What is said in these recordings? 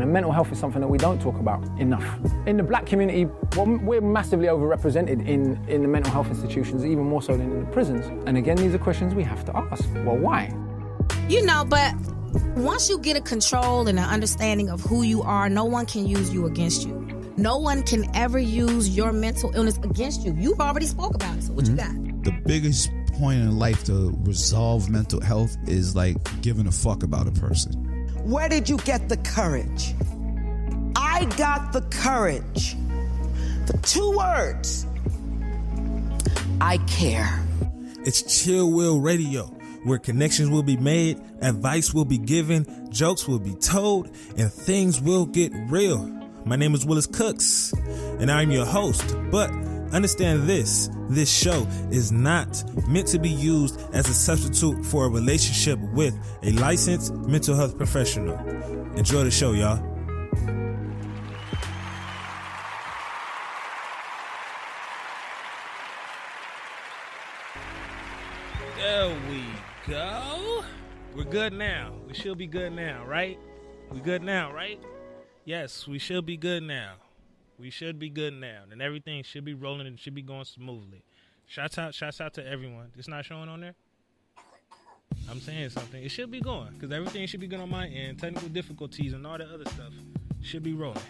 And mental health is something that we don't talk about enough. In the black community, well, we're massively overrepresented in the mental health institutions, even more so than in the prisons. And again, these are questions we have to ask. Well, why? You know, but once you get a control and an understanding of who you are, no one can use you against you. No one can ever use your mental illness against you. You've already spoke about it, so what you got? The biggest point in life to resolve mental health is like giving a fuck about a person. Where did you get the courage? I got the courage. The 2 words. I care. It's Chill Will Radio, where connections will be made, advice will be given, jokes will be told, and things will get real. My name is Willis Cooks, and I'm your host. But understand this show is not meant to be used as a substitute for a relationship with a licensed mental health professional. Enjoy the show, y'all. There we go. We're good now. We should be good now, right? We good now, right? Yes, we should be good now. We should be good now. And everything should be rolling and should be going smoothly. Shouts out to everyone. It's not showing on there? I'm saying something. It should be going, because everything should be good on my end. Technical difficulties and all that other stuff should be rolling.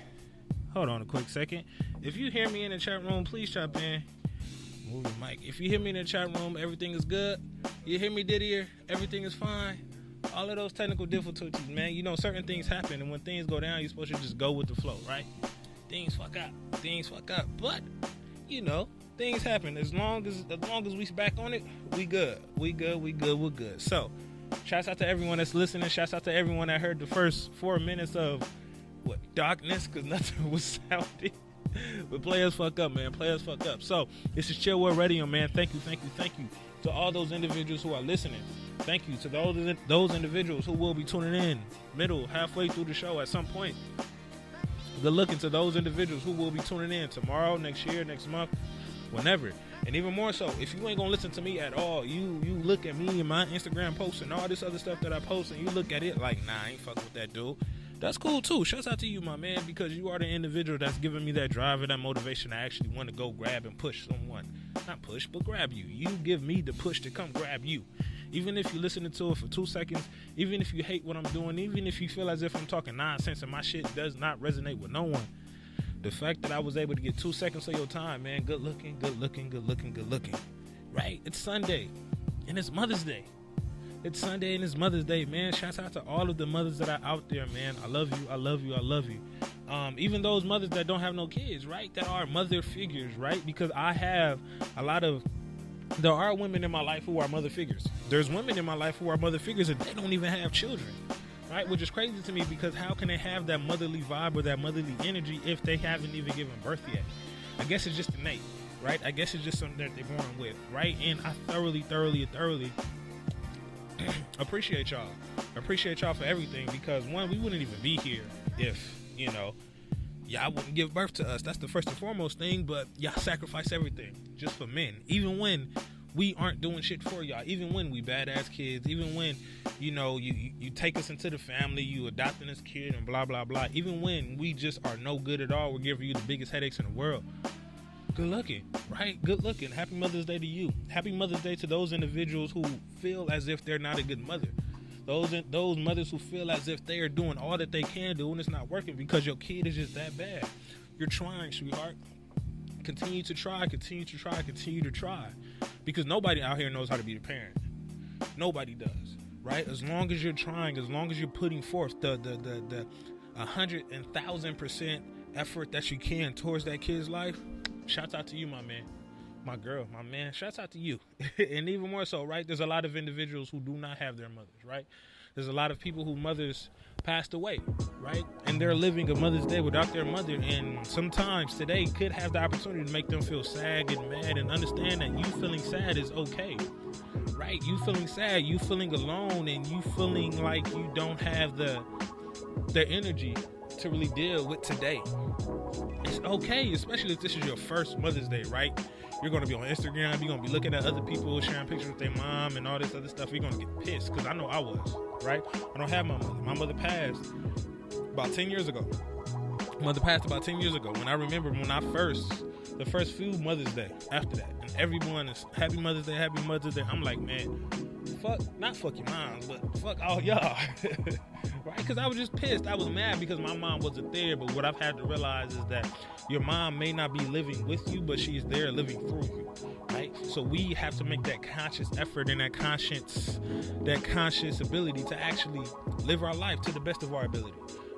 Hold on a quick second. If you hear me in the chat room, please chop in. Move the mic. If you hear me in the chat room, everything is good. You hear me, Didier? Everything is fine. All of those technical difficulties, man. You know, certain things happen, and when things go down, you're supposed to just go with the flow, right? Things fuck up. But, you know, things happen. As long as we back on it, we good. We're good. So, shouts out to everyone that's listening. Shouts out to everyone that heard the first 4 minutes of, darkness, because nothing was sounding. But players fuck up, man. Players fuck up. So, this is Chill World Radio, man. Thank you to all those individuals who are listening. Thank you to those individuals who will be tuning in halfway through the show at some point. Good looking to those individuals who will be tuning in tomorrow, next year, next month, whenever. And even more so, if you ain't gonna listen to me at all, you look at me and my Instagram posts and all this other stuff that I post, and you look at it like, nah, I ain't fucking with that dude. That's cool too. Shouts out to you, my man, because you are the individual that's giving me that drive and that motivation to actually want to go grab and push someone. Not push, but grab you. You give me the push to come grab you. Even if you're listening to it for 2 seconds, even if you hate what I'm doing, even if you feel as if I'm talking nonsense and my shit does not resonate with no one, the fact that I was able to get 2 seconds of your time, man, good looking. Right? It's Sunday, and it's Mother's Day. It's Sunday and it's Mother's Day, man. Shouts out to all of the mothers that are out there, man. I love you. Even those mothers that don't have no kids, right? That are mother figures, right? Because I have there are women in my life who are mother figures. There's women in my life who are mother figures and they don't even have children, right? Which is crazy to me, because how can they have that motherly vibe or that motherly energy if they haven't even given birth yet? I guess it's just innate, right? I guess it's just something that they're born with, right? And I thoroughly appreciate y'all. Appreciate y'all for everything, because one, we wouldn't even be here if, y'all wouldn't give birth to us. That's the first and foremost thing, but y'all sacrifice everything just for men. Even when we aren't doing shit for y'all, even when we badass kids, even when, you take us into the family, you adopting this kid and blah, blah, blah. Even when we just are no good at all, we're giving you the biggest headaches in the world. Good looking, right? Good looking. Happy Mother's Day to you. Happy Mother's Day to those individuals who feel as if they're not a good mother. Those mothers who feel as if they are doing all that they can do and it's not working because your kid is just that bad. You're trying, sweetheart. Continue to try. Because nobody out here knows how to be the parent. Nobody does, right? As long as you're trying, as long as you're putting forth the 100,000% effort that you can towards that kid's life, shouts out to you, my man. My girl, my man, shouts out to you. And even more so, right? There's a lot of individuals who do not have their mothers, right? There's a lot of people whose mothers passed away, right? And they're living a Mother's Day without their mother. And sometimes today could have the opportunity to make them feel sad and mad, and understand that you feeling sad is okay, right? You feeling sad, you feeling alone, and you feeling like you don't have the energy to really deal with today. It's okay, especially if this is your first Mother's Day, right? You're going to be on Instagram, you're going to be looking at other people sharing pictures with their mom and all this other stuff. You're going to get pissed, because I know I was, right? I don't have my mother. My mother passed about 10 years ago. Mother passed about 10 years ago. When I remember the first few Mother's Day after that, and everyone is Happy Mother's Day, Happy Mother's Day. I'm like, man, not fuck your moms, but fuck all y'all. Right? Because I was just pissed. I was mad because my mom wasn't there. But what I've had to realize is that your mom may not be living with you, but she's there living through you. Right? So we have to make that conscious effort and that conscious ability to actually live our life to the best of our ability.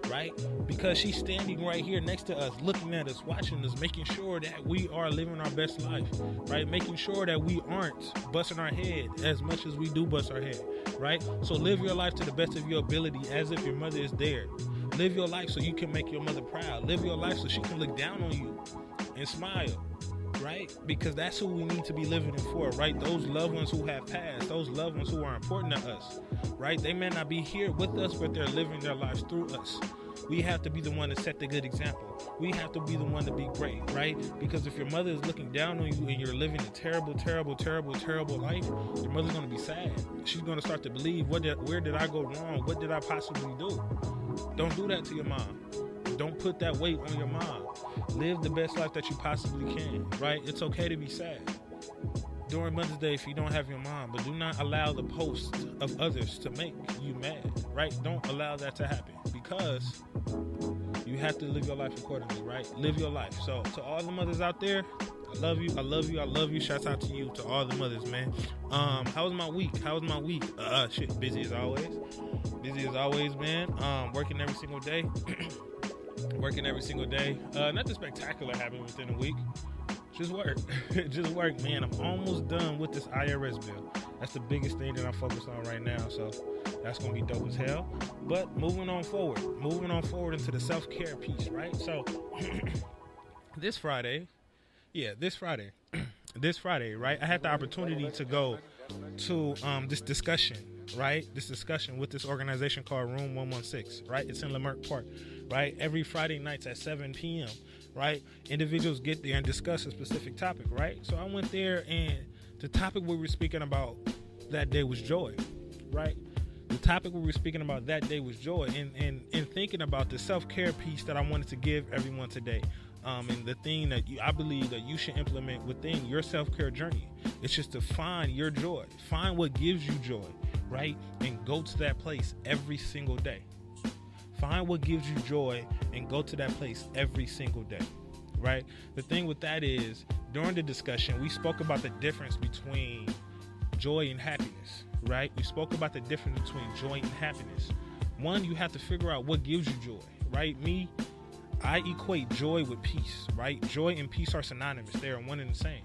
Right? Because she's standing right here next to us, looking at us, watching us, making sure that we are living our best life, right? Making sure that we aren't busting our head as much as we do bust our head, right? So live your life to the best of your ability as if your mother is there. Live your life so you can make your mother proud. Live your life so she can look down on you and smile, right? Because that's who we need to be living it for, right? Those loved ones who have passed, those loved ones who are important to us, right? They may not be here with us, but they're living their lives through us. We have to be the one to set the good example. We have to be the one to be great, right? Because if your mother is looking down on you and you're living a terrible, terrible, terrible, terrible life, your mother's going to be sad. She's going to start to believe, where did I go wrong? What did I possibly do? Don't do that to your mom. Don't put that weight on your mom. Live the best life that you possibly can, right? It's okay to be sad during Mother's Day if you don't have your mom, but do not allow the posts of others to make you mad, right? Don't allow that to happen, because you have to live your life accordingly, right? Live your life. So to all the mothers out there, I love you, I love you, I love you. Shouts out to you, to all the mothers, man. How was my week? Shit, busy as always. Busy as always, man. Working every single day. Nothing spectacular happened within a week. Just work, man. I'm almost done with this IRS bill. That's the biggest thing that I'm focused on right now. So that's going to be dope as hell. But moving on forward into the self-care piece, right? So this Friday, right? I had the opportunity to go to this discussion, right? This discussion with this organization called Room 116, right? It's in Leimert Park, right? Every Friday nights at 7 p.m., right? Individuals get there and discuss a specific topic, right? So I went there, and the topic we were speaking about that day was joy, right? The topic we were speaking about that day was joy, and thinking about the self-care piece that I wanted to give everyone today. And the thing that I believe that you should implement within your self-care journey, it's just to find your joy, find what gives you joy, right? And go to that place every single day. Find what gives you joy and go to that place every single day, right? The thing with that is, during the discussion, we spoke about the difference between joy and happiness, right? We spoke about the difference between joy and happiness. One, you have to figure out what gives you joy, right? I equate joy with peace, right? Joy and peace are synonymous. They are one and the same,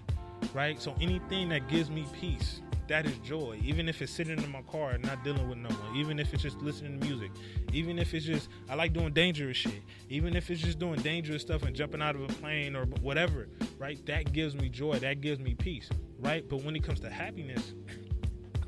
right? So anything that gives me peace, that is joy. Even if it's sitting in my car and not dealing with no one, even if it's just listening to music, even if it's just, I like doing dangerous shit, even if it's just doing dangerous stuff and jumping out of a plane or whatever, right? That gives me joy. That gives me peace, right? But when it comes to happiness,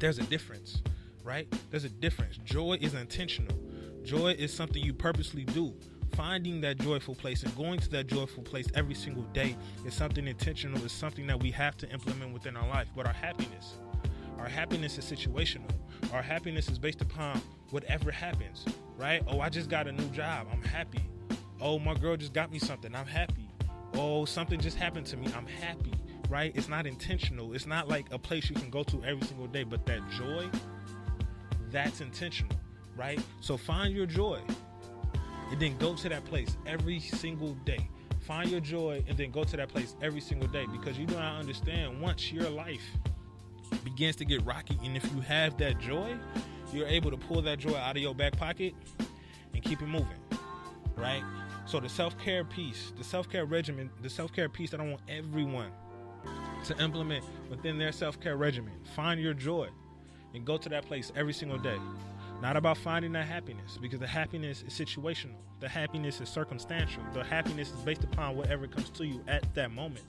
there's a difference, right? There's a difference. Joy is intentional. Joy is something you purposely do. Finding that joyful place and going to that joyful place every single day is something intentional. It's something that we have to implement within our life. But our happiness is situational. Our happiness is based upon whatever happens, right? Oh, I just got a new job. I'm happy. Oh, my girl just got me something. I'm happy. Oh, something just happened to me. I'm happy, right? It's not intentional. It's not like a place you can go to every single day. But that joy, that's intentional, right? So find your joy and then go to that place every single day. Find your joy and then go to that place every single day, because you do not understand, once your life begins to get rocky, and if you have that joy, you're able to pull that joy out of your back pocket and keep it moving, right? So the self-care piece, the self-care regimen, the self-care piece that I want everyone to implement within their self-care regimen. Find your joy and go to that place every single day. Not about finding that happiness, because the happiness is situational. The happiness is circumstantial. The happiness is based upon whatever comes to you at that moment.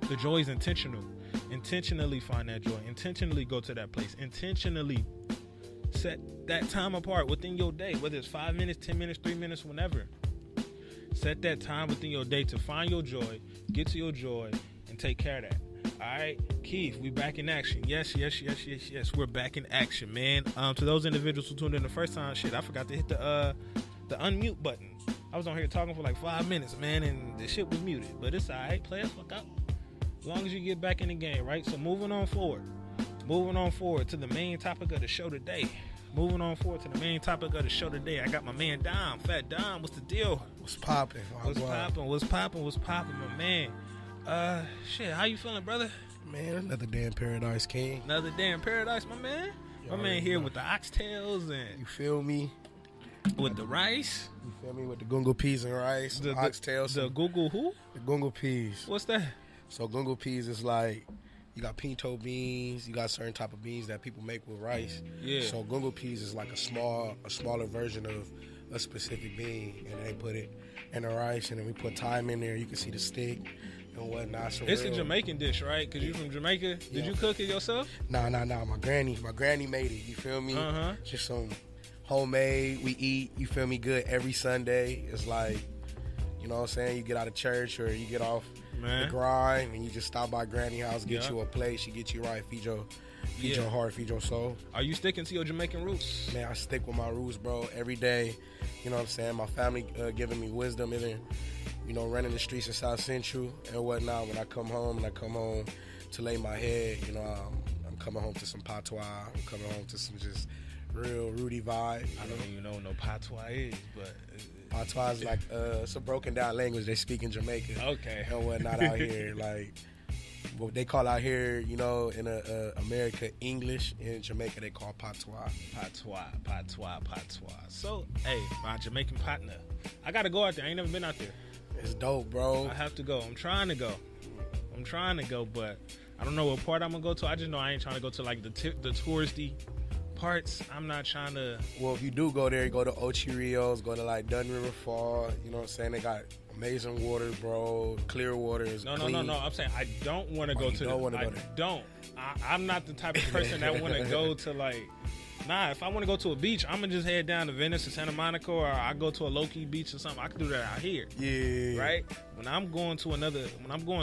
The joy is intentional. Intentionally find that joy. Intentionally go to that place. Intentionally set that time apart within your day, whether it's 5 minutes, 10 minutes, 3 minutes, whenever. Set that time within your day to find your joy, get to your joy, and take care of that. All right, Keith, we back in action. Yes. We're back in action, man. To those individuals who tuned in the first time, shit, I forgot to hit the the unmute button. I was on here talking for like 5 minutes, man, and the shit was muted. But it's all right. Play the fuck up. As long as you get back in the game, right? So moving on forward to the main topic of the show today. I got my man Dom, Fat Dom. What's the deal? What's popping? What's popping, my man? Shit, how you feeling, brother? Man, another damn Paradise King. Another day in paradise, my man. My man here with the oxtails and You feel me? with the rice. You feel me? With the gungo peas and rice, the oxtails. The Google who? The gungo peas. What's that? So gungo peas is like, you got pinto beans, you got certain type of beans that people make with rice. Yeah. So gungo peas is like a smaller version of a specific bean, and they put it in the rice, and then we put thyme in there. You can see the stick and whatnot. So It's a Jamaican dish, right? Because you from Jamaica. Did you cook it yourself? Nah. My granny made it. You feel me? Just some homemade. We eat. You feel me? Good every Sunday. It's like, you know what I'm saying? You get out of church or you get off the grind and you just stop by granny house, get you a plate. She get you right. Feed your heart, feed your soul. Are you sticking to your Jamaican roots? Man, I stick with my roots, bro. Every day. You know what I'm saying? My family giving me wisdom, even, you know, running the streets of South Central and whatnot. When I come home to lay my head, you know, I'm coming home to some patois. I'm coming home to some just real Rudy vibe. I don't even know what no patois is, but patois is like it's a broken down language they speak in Jamaica. Okay. And whatnot out here, like what they call out here, you know, in America, English. In Jamaica, they call patois. Patois. So, hey, my Jamaican partner, I gotta go out there. I ain't never been out there. It's dope, bro. I have to go. I'm trying to go, but I don't know what part I'm gonna go to. I just know I ain't trying to go to like the touristy parts. I'm not trying to. Well, if you do go there, you go to Ochi Rios, go to like Dun River Fall. You know what I'm saying? They got amazing water, bro. Clear water is clean. No. I'm saying I don't want to go to. I'm not the type of person that want to go to like. Nah, if I want to go to a beach, I'm gonna just head down to Venice or Santa Monica, or I go to a low-key beach or something. I can do that out here. Yeah. Right? When I'm going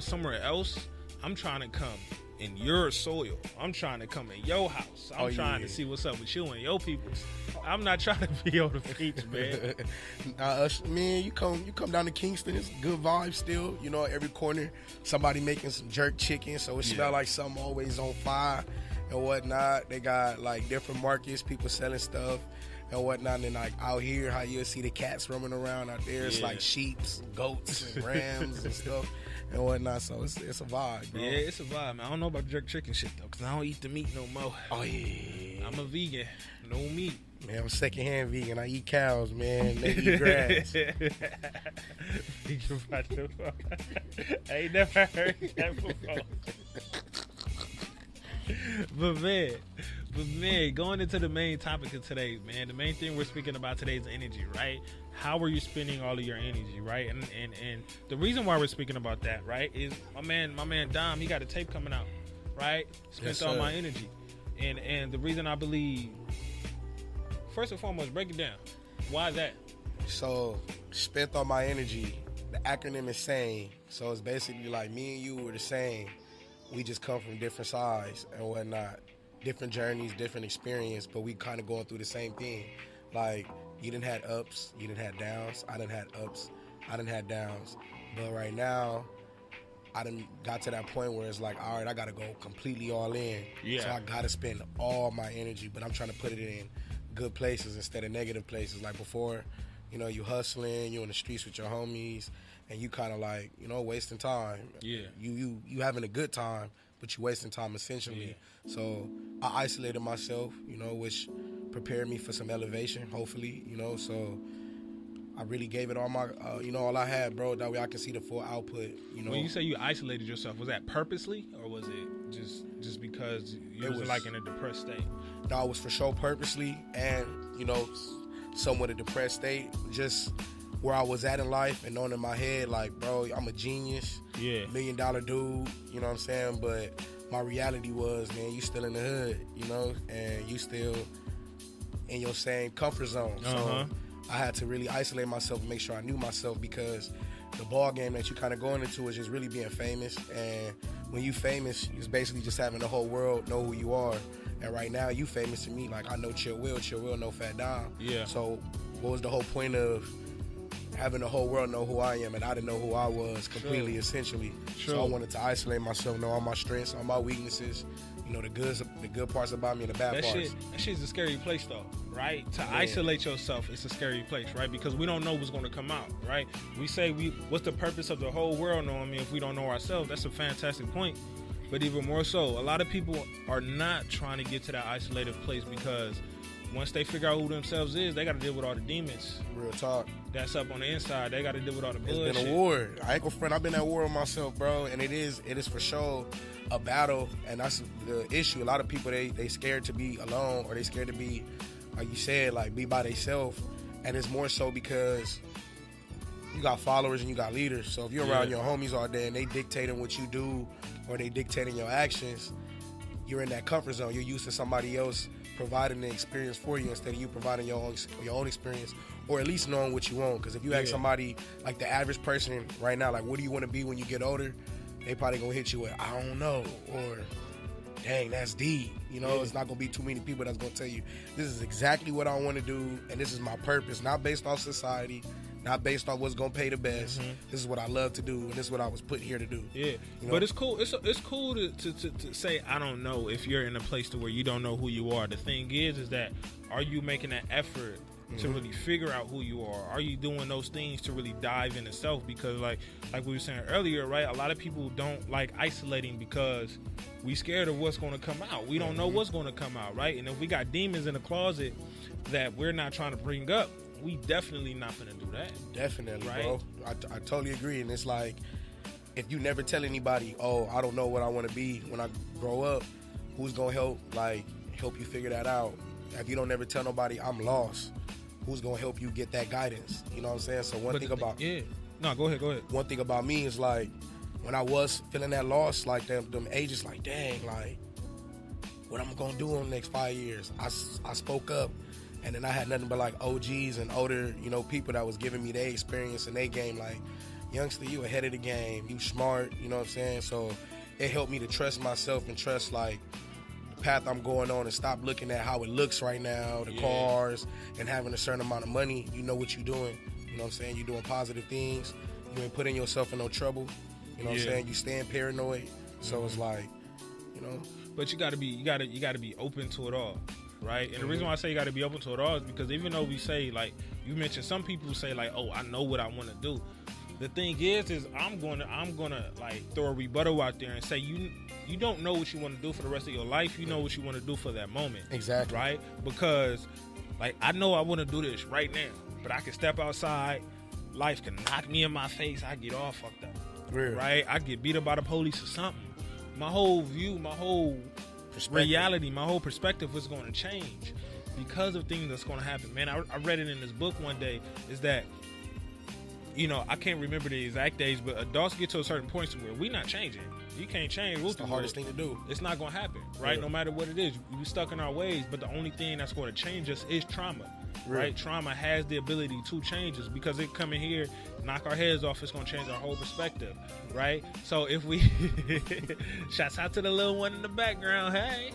somewhere else, I'm trying to come in your soil. I'm trying to come in your house. I'm trying to see what's up with you and your people. I'm not trying to be on the beach, man. Man, you come down to Kingston, it's good vibes still. You know, every corner, somebody making some jerk chicken, so it smell like something always on fire and whatnot. They got like different markets, people selling stuff and whatnot. And like out here, how you'll see the cats roaming around out there. It's like sheeps, goats, and rams and stuff and whatnot. So it's a vibe, bro. Yeah, it's a vibe, man. I don't know about jerk chicken shit though, because I don't eat the meat no more. Oh yeah, I'm a vegan, no meat. Man, I'm secondhand vegan. I eat cows, man. They eat grass. I ain't never heard that before. But man, going into the main topic of today, man, the main thing we're speaking about today is energy, right? How are you spending all of your energy, right? And the reason why we're speaking about that, right, is my man Dom, he got a tape coming out, right? Spent all my energy. And the reason I believe, first and foremost, break it down. Why that? So, spent all my energy, the acronym is SANE. So it's basically like me and you were the same. We just come from different sides and whatnot. Different journeys, different experience, but we kind of going through the same thing. Like, you done had ups, you done had downs. I done had ups, I done had downs. But right now, I done got to that point where it's like, all right, I got to go completely all in. Yeah. So I got to spend all my energy, but I'm trying to put it in good places instead of negative places. Like before, you know, you hustling, you in the streets with your homies, and you kind of like, you know, wasting time. Yeah. You having a good time, but you wasting time essentially. Yeah. So I isolated myself, you know, which prepared me for some elevation, hopefully, you know. So I really gave it all my, you know, all I had, bro. That way I can see the full output, you know. When you say you isolated yourself, was that purposely, or was it just because you was like in a depressed state? No, it was for sure purposely, and, you know, somewhat a depressed state, just where I was at in life and knowing in my head, like, bro, I'm a genius, $1 million dude, you know what I'm saying? But my reality was, man, you still in the hood, you know, and you still in your same comfort zone. So I had to really isolate myself and make sure I knew myself, because the ball game that you kind of going into is just really being famous. And when you famous, it's basically just having the whole world know who you are. And right now, you famous to me. Like, I know Chill Will know Fat Dom. Yeah. So what was the whole point of having the whole world know who I am, and I didn't know who I was completely, essentially. So I wanted to isolate myself, know all my strengths, all my weaknesses, you know, the good parts about me and the bad parts. That shit's a scary place, though, right? To isolate yourself, it's a scary place, right? Because we don't know what's going to come out, right? We say, what's the purpose of the whole world knowing me if we don't know ourselves? That's a fantastic point. But even more so, a lot of people are not trying to get to that isolated place because once they figure out who themselves is, they got to deal with all the demons. Real talk. That's up on the inside. They got to deal with all the bullshit. It's been a war. I ain't gonna front. I've been at war with myself, bro, and it is for sure a battle, and that's the issue. A lot of people they scared to be alone, or they scared to be, like you said, like be by themselves, and it's more so because you got followers and you got leaders. So if you're around your homies all day and they dictating what you do, or they dictating your actions, you're in that comfort zone. You're used to somebody else providing the experience for you instead of you providing your own experience, or at least knowing what you want. Because if you ask somebody, like the average person right now, like, what do you want to be when you get older? They probably gonna hit you with, I don't know, or dang, that's deep. You know, it's not gonna be too many people that's gonna tell you, this is exactly what I want to do, and this is my purpose, not based off society, not based on what's gonna pay the best. This is what I love to do, and this is what I was put here to do. Yeah, you know? But it's cool. It's cool to say I don't know if you're in a place to where you don't know who you are. The thing is that are you making an effort to really figure out who you are? Are you doing those things to really dive into self? Because like we were saying earlier, right? A lot of people don't like isolating because we scared of what's going to come out. We don't know what's going to come out, right? And if we got demons in the closet that we're not trying to bring up, we definitely not gonna do that. Definitely, right? Bro. I totally agree. And it's like, if you never tell anybody, oh, I don't know what I want to be when I grow up, who's gonna help you figure that out? If you don't never tell nobody I'm lost, who's gonna help you get that guidance? You know what I'm saying? So go ahead. One thing about me is like, when I was feeling that loss, like them ages, like, dang, like, what I'm gonna do in the next 5 years? I spoke up. And then I had nothing but like OGs and older, you know, people that was giving me their experience and their game. Like, youngster, you ahead of the game. You smart, you know what I'm saying? So it helped me to trust myself and trust like the path I'm going on and stop looking at how it looks right now, the cars, and having a certain amount of money. You know what you're doing. You know what I'm saying? You're doing positive things. You ain't putting yourself in no trouble. You know what I'm saying? You staying paranoid. So it's like, you know. But you gotta be open to it all. Right, and the reason why I say you got to be open to it all is because even though we say, like you mentioned, some people say like, oh, I know what I want to do. The thing is I'm gonna like throw a rebuttal out there and say you don't know what you want to do for the rest of your life. You know what you want to do for that moment. Exactly. Right, because like I know I want to do this right now, but I can step outside, life can knock me in my face, I get all fucked up. Real. Right, I get beat up by the police or something. My whole view, my whole reality, my whole perspective was going to change because of things that's going to happen. Man, I read it in this book one day, is that, you know, I can't remember the exact days, but adults get to a certain point where we're not changing. You can't change. It's the hardest thing to do. It's not going to happen, right? No matter what it is. We're stuck in our ways, but the only thing that's going to change us is trauma. Right? Trauma has the ability to change us because it come in here, knock our heads off, it's going to change our whole perspective, right? So if we shouts out to the little one in the background, hey.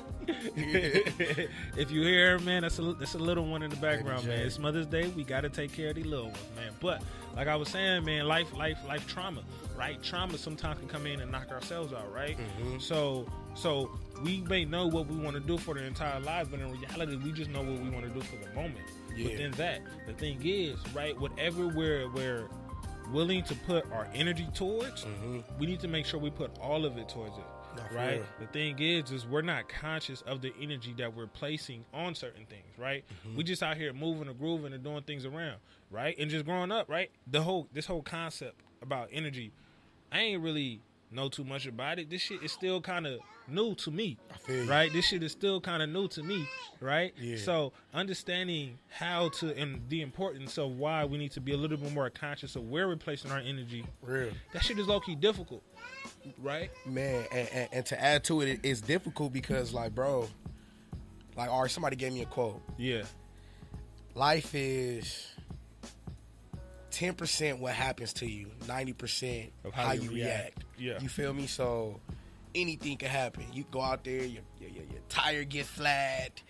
If you hear her, man, that's a little one in the background, man. It's Mother's Day, we got to take care of these little ones, man. But like I was saying, man, life trauma, right? Trauma sometimes can come in and knock ourselves out, right? So we may know what we want to do for the entire life, but in reality, we just know what we want to do for the moment. Within that, the thing is, right, whatever we're willing to put our energy towards, we need to make sure we put all of it towards it, right? The thing is we're not conscious of the energy that we're placing on certain things, right? We just out here moving and grooving and doing things around, right? And just growing up, right? This whole concept about energy, I ain't really know too much about it. This shit is still kind of new to me, right? This shit is still kind of new to me, right? So understanding how to, and the importance of why we need to be a little bit more conscious of where we're placing our energy. That shit is low-key difficult, right? Man, and to add to it, it's difficult because, like, bro, like, all right, somebody gave me a quote. Life is 10% what happens to you, 90% of how you react. You feel me? So anything can happen. You go out there, your tire get flat,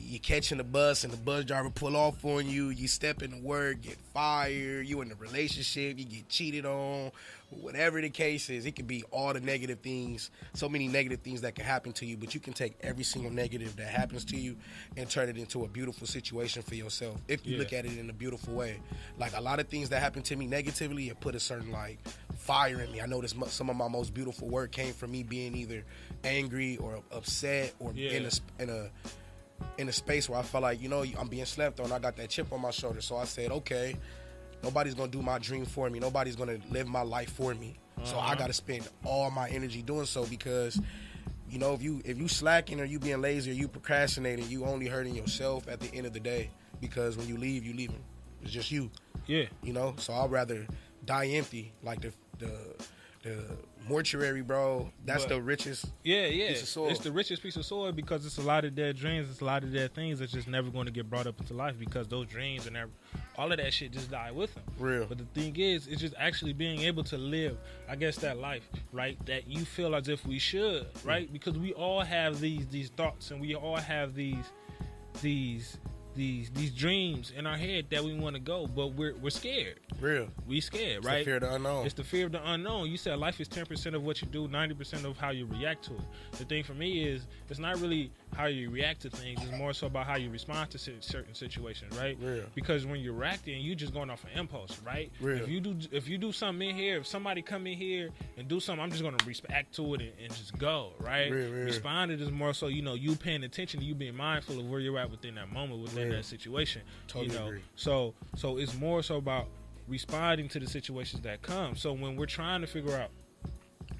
you catching the bus and the bus driver pull off on you, you step into work, get fired, you in a relationship, you get cheated on, whatever the case is. It could be all the negative things, so many negative things that can happen to you, but you can take every single negative that happens to you and turn it into a beautiful situation for yourself if you look at it in a beautiful way. Like, a lot of things that happen to me negatively, it put a certain, like, fire in me. I noticed some of my most beautiful work came from me being either angry or upset or in a space where I felt like, you know, I'm being slept on. I got that chip on my shoulder. So I said, okay, nobody's going to do my dream for me. Nobody's going to live my life for me. So I got to spend all my energy doing so, because, you know, if you slacking or you being lazy or you procrastinating, you only hurting yourself at the end of the day, because when you leave, you leaving. It's just you. Yeah. You know, so I'd rather die empty, like the mortuary, bro. That's the richest piece of soil. It's the richest piece of soil, because it's a lot of dead dreams. It's a lot of dead things that's just never going to get brought up into life, because those dreams and all of that shit just die with them. Real. But the thing is, it's just actually being able to live, I guess, that life, right, that you feel as if we should, right? Because we all have these thoughts, and we all have these dreams in our head that we want to go, but we're scared. Real. We scared, It's right? the fear of the unknown. It's the fear of the unknown. You said life is 10% of what you do, 90% of how you react to it. The thing for me is, it's not really how you react to things. It's more so about how you respond to certain situations, right? Real. Because when you're reacting, you're just going off of impulse, right? Real. If you do something in here, if somebody come in here and do something, I'm just going to react to it and just go, right? Real. Responding is more so, you know, you paying attention, you being mindful of where you're at within that moment, within that situation. Totally agree. So it's more so about responding to the situations that come. So when we're trying to figure out,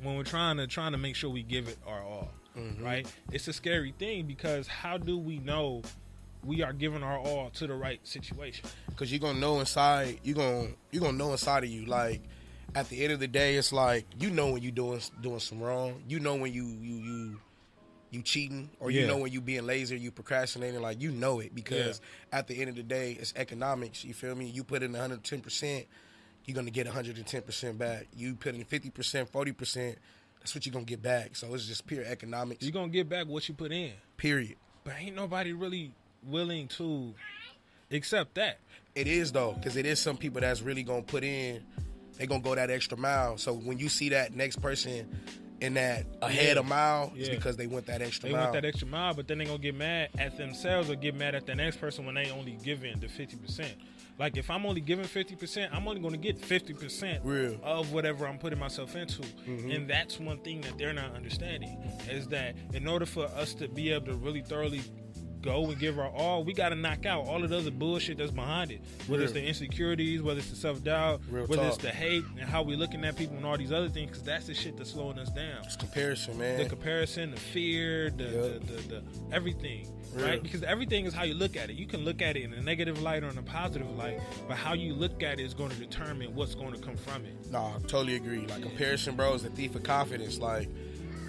when we're trying to make sure we give it our all, right? It's a scary thing, because how do we know we are giving our all to the right situation? Because you're gonna know inside, you're gonna know inside of you. Like, at the end of the day, it's like, you know when you doing some wrong. You know when you cheating, or you know when you being lazy or you procrastinating. Like, you know it, because at the end of the day, it's economics. You feel me? You put in 110%, you're gonna get 110% back. You put in 50%, 40%, that's what you're gonna get back. So it's just pure economics. You're gonna get back what you put in. Period. But ain't nobody really willing to accept that. It is, though, because it is some people that's really gonna put in. They gonna go that extra mile. So when you see that next person in that ahead a mile, it's because they went that extra mile. They went that extra mile, but then they gonna get mad at themselves or get mad at the next person when they only giving the 50%. Like, if I'm only giving 50%, I'm only gonna get 50% of whatever I'm putting myself into. And that's one thing that they're not understanding, is that in order for us to be able to really thoroughly go and give our all, we got to knock out all of the other bullshit that's behind it. Whether it's the insecurities, whether it's the self-doubt, whether it's the hate and how we looking at people and all these other things, because that's the shit that's slowing us down. It's comparison, man. The comparison, the fear, the everything, right? Because everything is how you look at it. You can look at it in a negative light or in a positive light, but how you look at it is going to determine what's going to come from it. Nah, totally agree. Like, comparison, bro, is the thief of confidence. Like,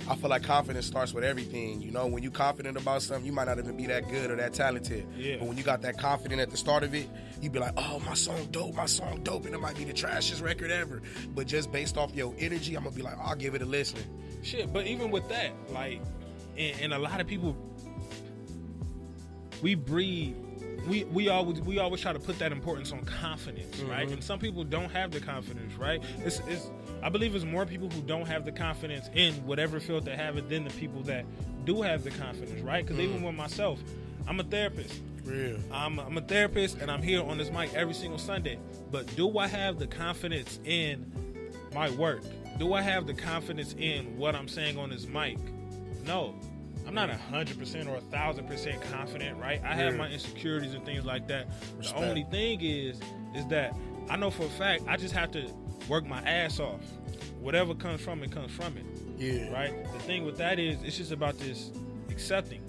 I feel like confidence starts with everything. You know, when you're confident about something, you might not even be that good or that talented. But when you got that confident at the start of it, you be like, oh, my song dope, and it might be the trashiest record ever. But just based off your energy, I'm going to be like, I'll give it a listen. Shit, but even with that, like, and a lot of people, we breed, we always try to put that importance on confidence, right? And some people don't have the confidence, right? I believe it's more people who don't have the confidence in whatever field they have it than the people that do have the confidence, right? Because even with myself, I'm a therapist. I'm a therapist, and I'm here on this mic every single Sunday. But do I have the confidence in my work? Do I have the confidence in what I'm saying on this mic? No. I'm not 100% or 1,000% confident, right? I have my insecurities and things like that. The only thing is that I know for a fact I just have to work my ass off. Whatever comes from it, comes from it. Right? The thing with that is, it's just about this accepting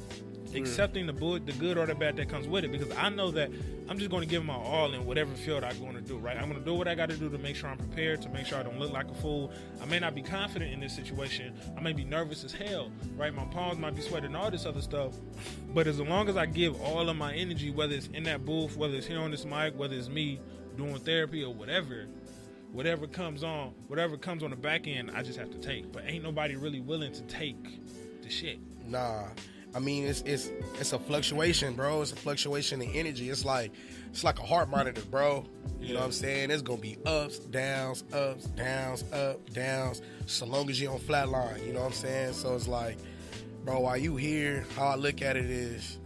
the good or the bad that comes with it, because I know that I'm just going to give my all in whatever field I'm going to do, right? I'm going to do what I got to do to make sure I'm prepared, to make sure I don't look like a fool. I may not be confident in this situation. I may be nervous as hell, right? My palms might be sweating, all this other stuff. But as long as I give all of my energy, whether it's in that booth, whether it's here on this mic, whether it's me doing therapy or whatever comes on the back end, I just have to take. But ain't nobody really willing to take the shit. Nah. I mean, it's a fluctuation, bro. It's a fluctuation in energy. It's like a heart monitor, bro. You know what I'm saying? It's gonna be ups, downs, up, downs. So long as you on flatline, you know what I'm saying? So it's like, bro, while you here, how I look at it is,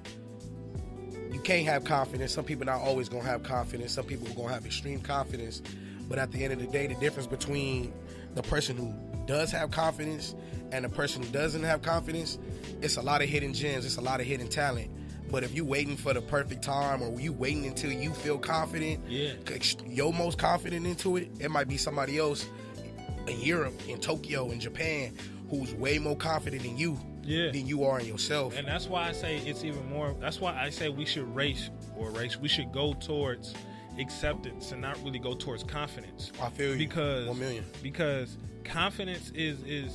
you can't have confidence. Some people not always gonna have confidence. Some people are gonna have extreme confidence. But at the end of the day, the difference between the person who does have confidence and the person who doesn't have confidence, it's a lot of hidden gems. It's a lot of hidden talent. But if you waiting for the perfect time, or you waiting until you feel confident, you're most confident into it, it might be somebody else in Europe, in Tokyo, in Japan, who's way more confident in you than you are in yourself. And that's why I say it's even more. That's why I say we should race. We should go towards acceptance and not really go towards confidence. I feel you. Because 1 million. Because confidence is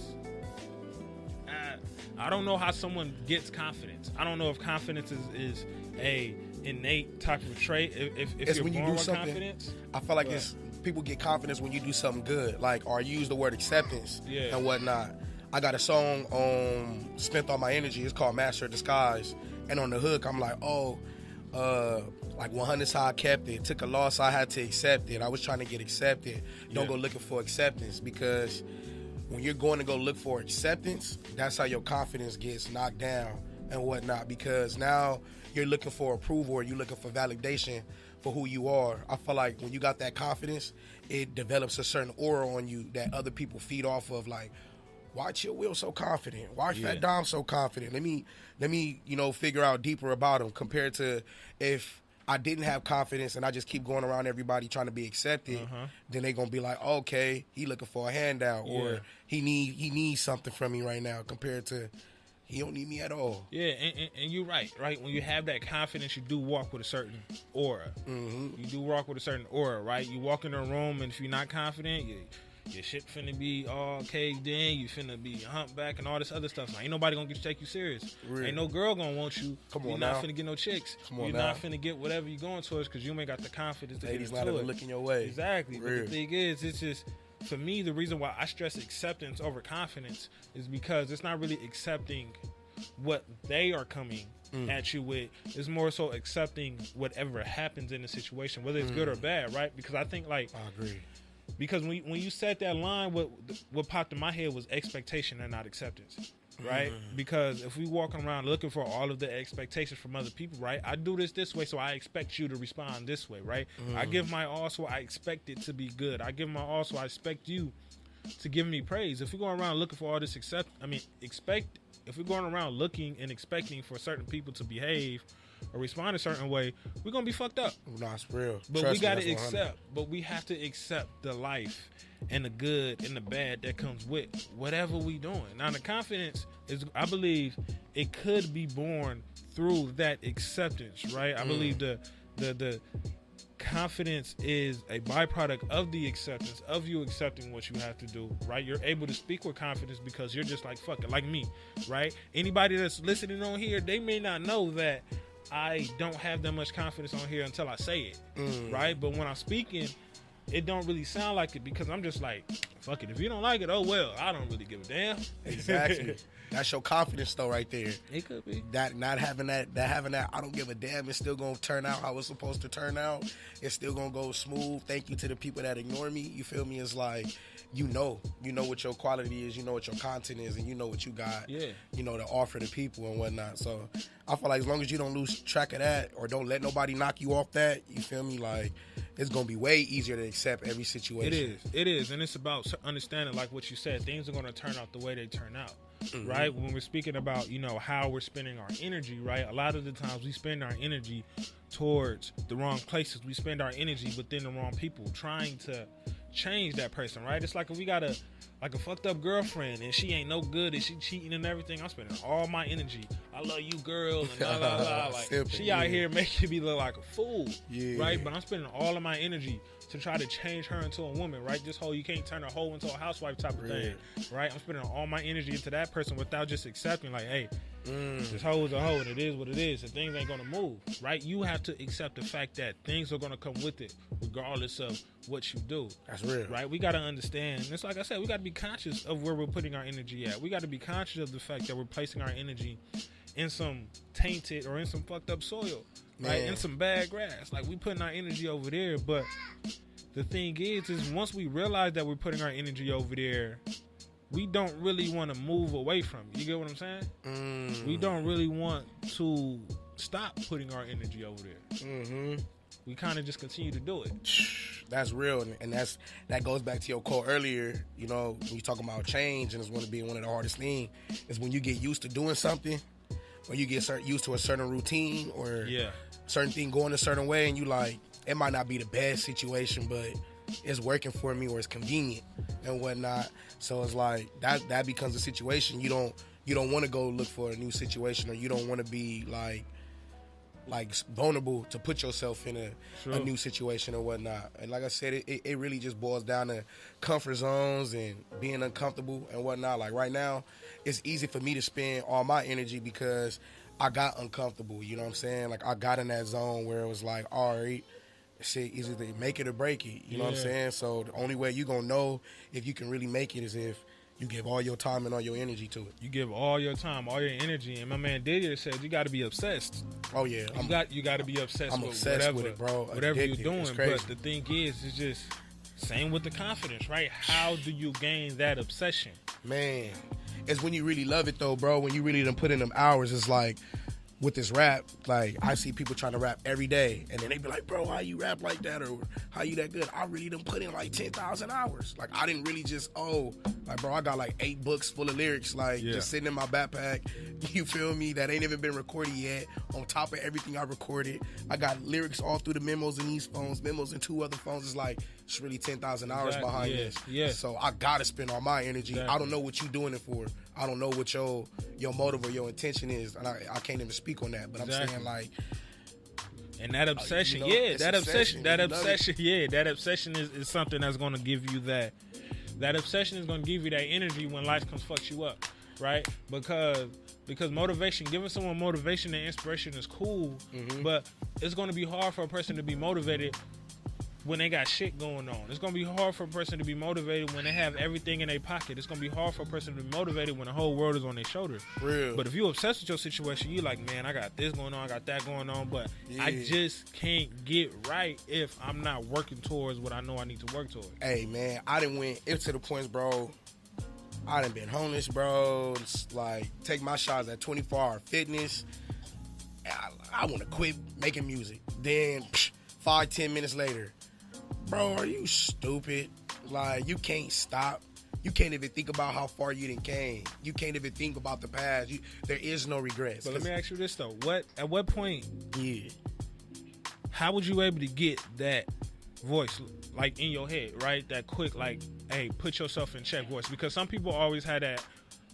I don't know how someone gets confidence. I don't know if confidence is a innate type of trait. If it's you're when you born do with something. confidence, I feel like it's people get confidence when you do something good, like, or use the word acceptance and whatnot. I got a song spent on my energy. It's called Master of Disguise, and on the hook, I'm like, like 100's how I kept it. Took a loss, I had to accept it. I was trying to get accepted. Don't go looking for acceptance, because when you're going to go look for acceptance, that's how your confidence gets knocked down and whatnot, because now you're looking for approval, or you're looking for validation for who you are. I feel like when you got that confidence, it develops a certain aura on you that other people feed off of, like, why Chill Will so confident? Why Fat Dom so confident? Let me, figure out deeper about him, compared to if I didn't have confidence and I just keep going around everybody trying to be accepted, then they gonna be like, okay, he looking for a handout, or he needs something from me right now, compared to he don't need me at all. Yeah, and you're right. When you have that confidence, you do walk with a certain aura. You do walk with a certain aura, right? You walk in a room, and if you're not confident, your shit finna be all caved in. You finna be humpback and all this other stuff. Like, ain't nobody gonna take you serious. Really? Ain't no girl gonna want you. You're not finna get no chicks. You're not finna get whatever you going towards, because you ain't got the confidence to Ladies get into not it. even looking your way. Exactly. Real. But the thing is, it's just, for me, the reason why I stress acceptance over confidence is because it's not really accepting what they are coming at you with. It's more so accepting whatever happens in the situation, whether it's good or bad, right? Because I think, like, I agree. Because when you set that line, what popped in my head was expectation and not acceptance, right? Because if we walking around looking for all of the expectations from other people, right? I do this way, so I expect you to respond this way, right? I give my all, so I expect it to be good. I give my all, so I expect you to give me praise. If we're going around looking for all this if we're going around looking and expecting for certain people to behave or respond a certain way, we're gonna be fucked up. No, it's real. But we gotta accept. But we have to accept the life and the good and the bad that comes with whatever we doing. Now, the confidence is, I believe, it could be born through that acceptance, right? I believe the confidence is a byproduct of the acceptance, of you accepting what you have to do, right? You're able to speak with confidence because you're just like, fuck it, like me, right? Anybody that's listening on here, they may not know that I don't have that much confidence on here until I say it, right? But when I'm speaking, it don't really sound like it, because I'm just like, fuck it. If you don't like it, oh well, I don't really give a damn. Exactly. That's your confidence though, right there. It could be. That not having that I don't give a damn, it's still gonna turn out how it's supposed to turn out. It's still gonna go smooth. Thank you to the people that ignore me. You feel me? It's like, you know what your quality is, you know what your content is, and you know what you got, to offer the people and whatnot. So I feel like as long as you don't lose track of that, or don't let nobody knock you off that, you feel me? Like, it's gonna be way easier to accept every situation. It is, and it's about understanding, like what you said, things are gonna turn out the way they turn out. Right? When we're speaking about, how we're spending our energy, right? A lot of the times we spend our energy towards the wrong places. We spend our energy within the wrong people, trying to change that person, right? It's like if we got a fucked up girlfriend and she ain't no good and she cheating and everything, I'm spending all my energy. I love you, girl, and blah, blah, blah. Like, Simple, she out here making me look like a fool, Yeah. right? But I'm spending all of my energy to try to change her into a woman, right? This whole, you can't turn a hoe into a housewife type of thing, right? I'm spending all my energy into that person without just accepting, like, hey, this hoe is a hoe and it is what it is, and things ain't gonna move, right? You have to accept the fact that things are gonna come with it regardless of what you do. That's real. Right? We gotta understand. It's like I said, we gotta be conscious of where we're putting our energy at. We gotta be conscious of the fact that we're placing our energy in some tainted or in some fucked up soil, right? In some bad grass. Like, we putting our energy over there, but the thing is once we realize that we're putting our energy over there, we don't really want to move away from it. You get what I'm saying? We don't really want to stop putting our energy over there. We kind of just continue to do it. That's real, and that goes back to your quote earlier. You know, when you talking about change, and it's going to be one of the hardest things is when you get used to doing something, or you get used to a certain routine, or certain thing going a certain way, and you like, it might not be the best situation, but it's working for me, or it's convenient and whatnot. So it's like that becomes a situation. You don't want to go look for a new situation, or you don't want to be like vulnerable to put yourself in a new situation or whatnot. And like I said, it really just boils down to comfort zones and being uncomfortable and whatnot. Like right now, it's easy for me to spend all my energy because I got uncomfortable. You know what I'm saying? Like, I got in that zone where it was like, all right, shit, either they make it or break it. You know what I'm saying? So the only way you gonna know if you can really make it is if you give all your time and all your energy to it. You give all your time, all your energy. And my man Didier said you got to be obsessed. Oh, yeah. You got to be obsessed with obsessed whatever, with it, bro. Whatever you're doing. But the thing is, it's just same with the confidence, right? How do you gain that obsession? Man, it's when you really love it, though, bro. When you really done put in them hours, it's like, with this rap, like, I see people trying to rap every day, and then they be like, bro, how you rap like that, or how you that good? I really done put in like 10,000 hours. Like, I didn't really just, like, bro, I got like 8 books full of lyrics, like, just sitting in my backpack, you feel me, that ain't even been recorded yet, on top of everything I recorded. I got lyrics all through the memos in these phones, memos in 2 other phones. It's like, it's really 10,000 hours behind this. Yeah. So I gotta spend all my energy. Exactly. I don't know what you doing it for. I don't know what your motive or your intention is, and I can't even speak on that. But I'm saying, like, and that obsession, that obsession is something that's going to give you that. That obsession is going to give you that energy when life comes fucks you up, right? Because motivation, giving someone motivation and inspiration is cool, but it's going to be hard for a person to be motivated when they got shit going on. It's going to be hard for a person to be motivated when they have everything in their pocket. It's going to be hard for a person to be motivated when the whole world is on their shoulders. Real. But if you're obsessed with your situation, you're like, man, I got this going on, I got that going on, but I just can't get right if I'm not working towards what I know I need to work towards. Hey, man, I done went to the points, bro. I done been homeless, bro. It's like, take my shots at 24-hour fitness. I want to quit making music. Then 5-10 minutes later, bro, are you stupid? Like, you can't stop. You can't even think about how far you done came. You can't even think about the past. There is no regrets. But let me ask you this, though. At what point, how would you able to get that voice, like, in your head, right? That quick, like, hey, put yourself in check voice. Because some people always had that,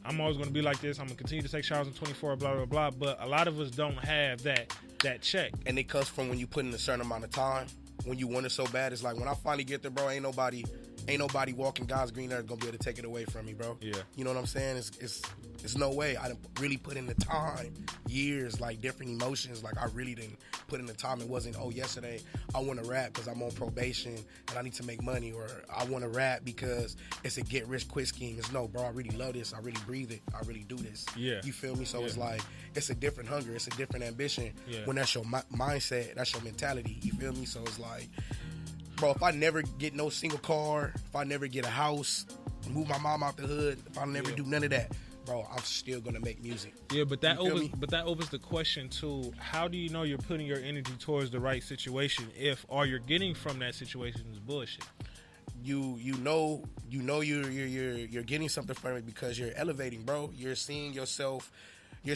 I'm always going to be like this. I'm going to continue to take showers in 24, blah, blah, blah. But a lot of us don't have that check. And it comes from when you put in a certain amount of time. When you want it so bad, it's like, when I finally get there, bro, ain't nobody walking God's green earth gonna be able to take it away from me, bro. Yeah. You know what I'm saying? It's no way. I done really put in the time, years, like, different emotions. Like, I really didn't put in the time. It wasn't, yesterday I want to rap because I'm on probation and I need to make money, or I want to rap because it's a get rich quick scheme. It's no, bro, I really love this. I really breathe it. I really do this. Yeah. You feel me? So it's like, it's a different hunger. It's a different ambition. Yeah. When that's your mindset, that's your mentality. You feel me? So it's like, bro, if I never get no single car, if I never get a house, move my mom out the hood, if I never do none of that, bro, I'm still gonna make music. Yeah, but that opens the question to, how do you know you're putting your energy towards the right situation if all you're getting from that situation is bullshit? You know you're getting something from it because you're elevating, bro. You're seeing yourself in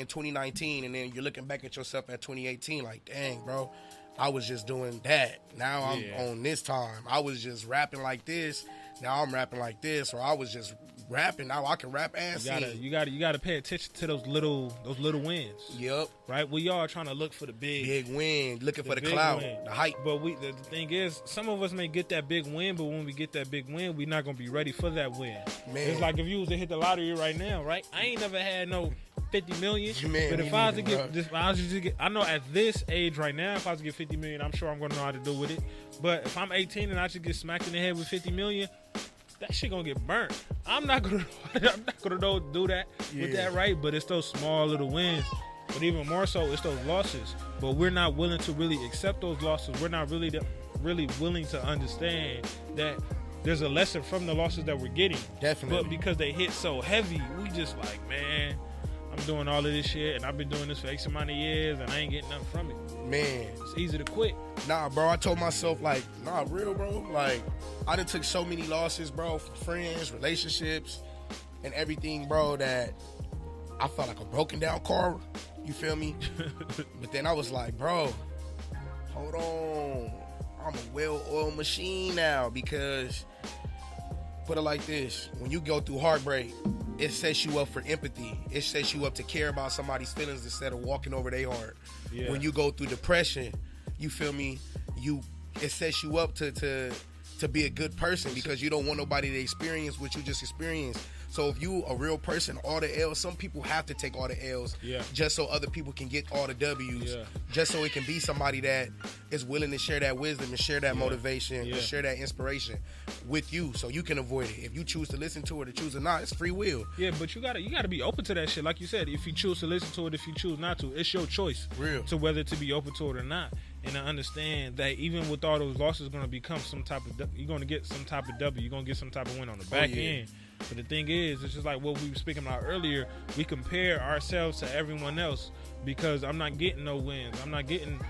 2019, and then you're looking back at yourself at 2018 like, dang, bro, I was just doing that. Now I'm on this time. I was just rapping like this. Now I'm rapping like this. Or I was just rapping. Now I can rap and sing. You gotta pay attention to those little wins. Yep. Right? We all trying to look for the big win, looking for the clout, the hype. But the thing is, some of us may get that big win, but when we get that big win, we're not gonna be ready for that win. Man. It's like if you was to hit the lottery right now, right? I ain't never had no 50 million. Man, but if I was to get, I know at this age right now, if I was to get 50 million, I'm sure I'm gonna know how to do with it. But if I'm 18 and I should get smacked in the head with 50 million, that shit gonna get burnt. I'm not gonna do that with that, right? But it's those small little wins. But even more so, it's those losses. But we're not willing to really accept those losses. We're not really willing to understand that there's a lesson from the losses that we're getting. Definitely. But because they hit so heavy, we just like, man, I'm doing all of this shit, and I've been doing this for X amount of years, and I ain't getting nothing from it. Man, it's easy to quit. Nah, bro, I told myself, like, nah, real, bro. Like, I done took so many losses, bro, from friends, relationships, and everything, bro, that I felt like a broken down car. You feel me? But then I was like, bro, hold on. I'm a well-oiled machine now, because, put it like this, when you go through heartbreak, it sets you up for empathy. It sets you up to care about somebody's feelings instead of walking over their heart. Yeah. When you go through depression, you feel me? It sets you up to be a good person, because you don't want nobody to experience what you just experienced. So if you a real person, all the L's, some people have to take all the L's just so other people can get all the W's. Just so it can be somebody that is willing to share that wisdom and share that motivation and share that inspiration with you, so you can avoid it. If you choose to listen to it or choose to not, it's free will. Yeah, but you gotta be open to that shit. Like you said, if you choose to listen to it, if you choose not to, it's your choice. Real. To whether to be open to it or not. And I understand that even with all those losses, going to become some type of, you're going to get some type of W. You're going to get some type of win on the back end. But the thing is, it's just like what we were speaking about earlier. We compare ourselves to everyone else because I'm not getting no wins. I'm getting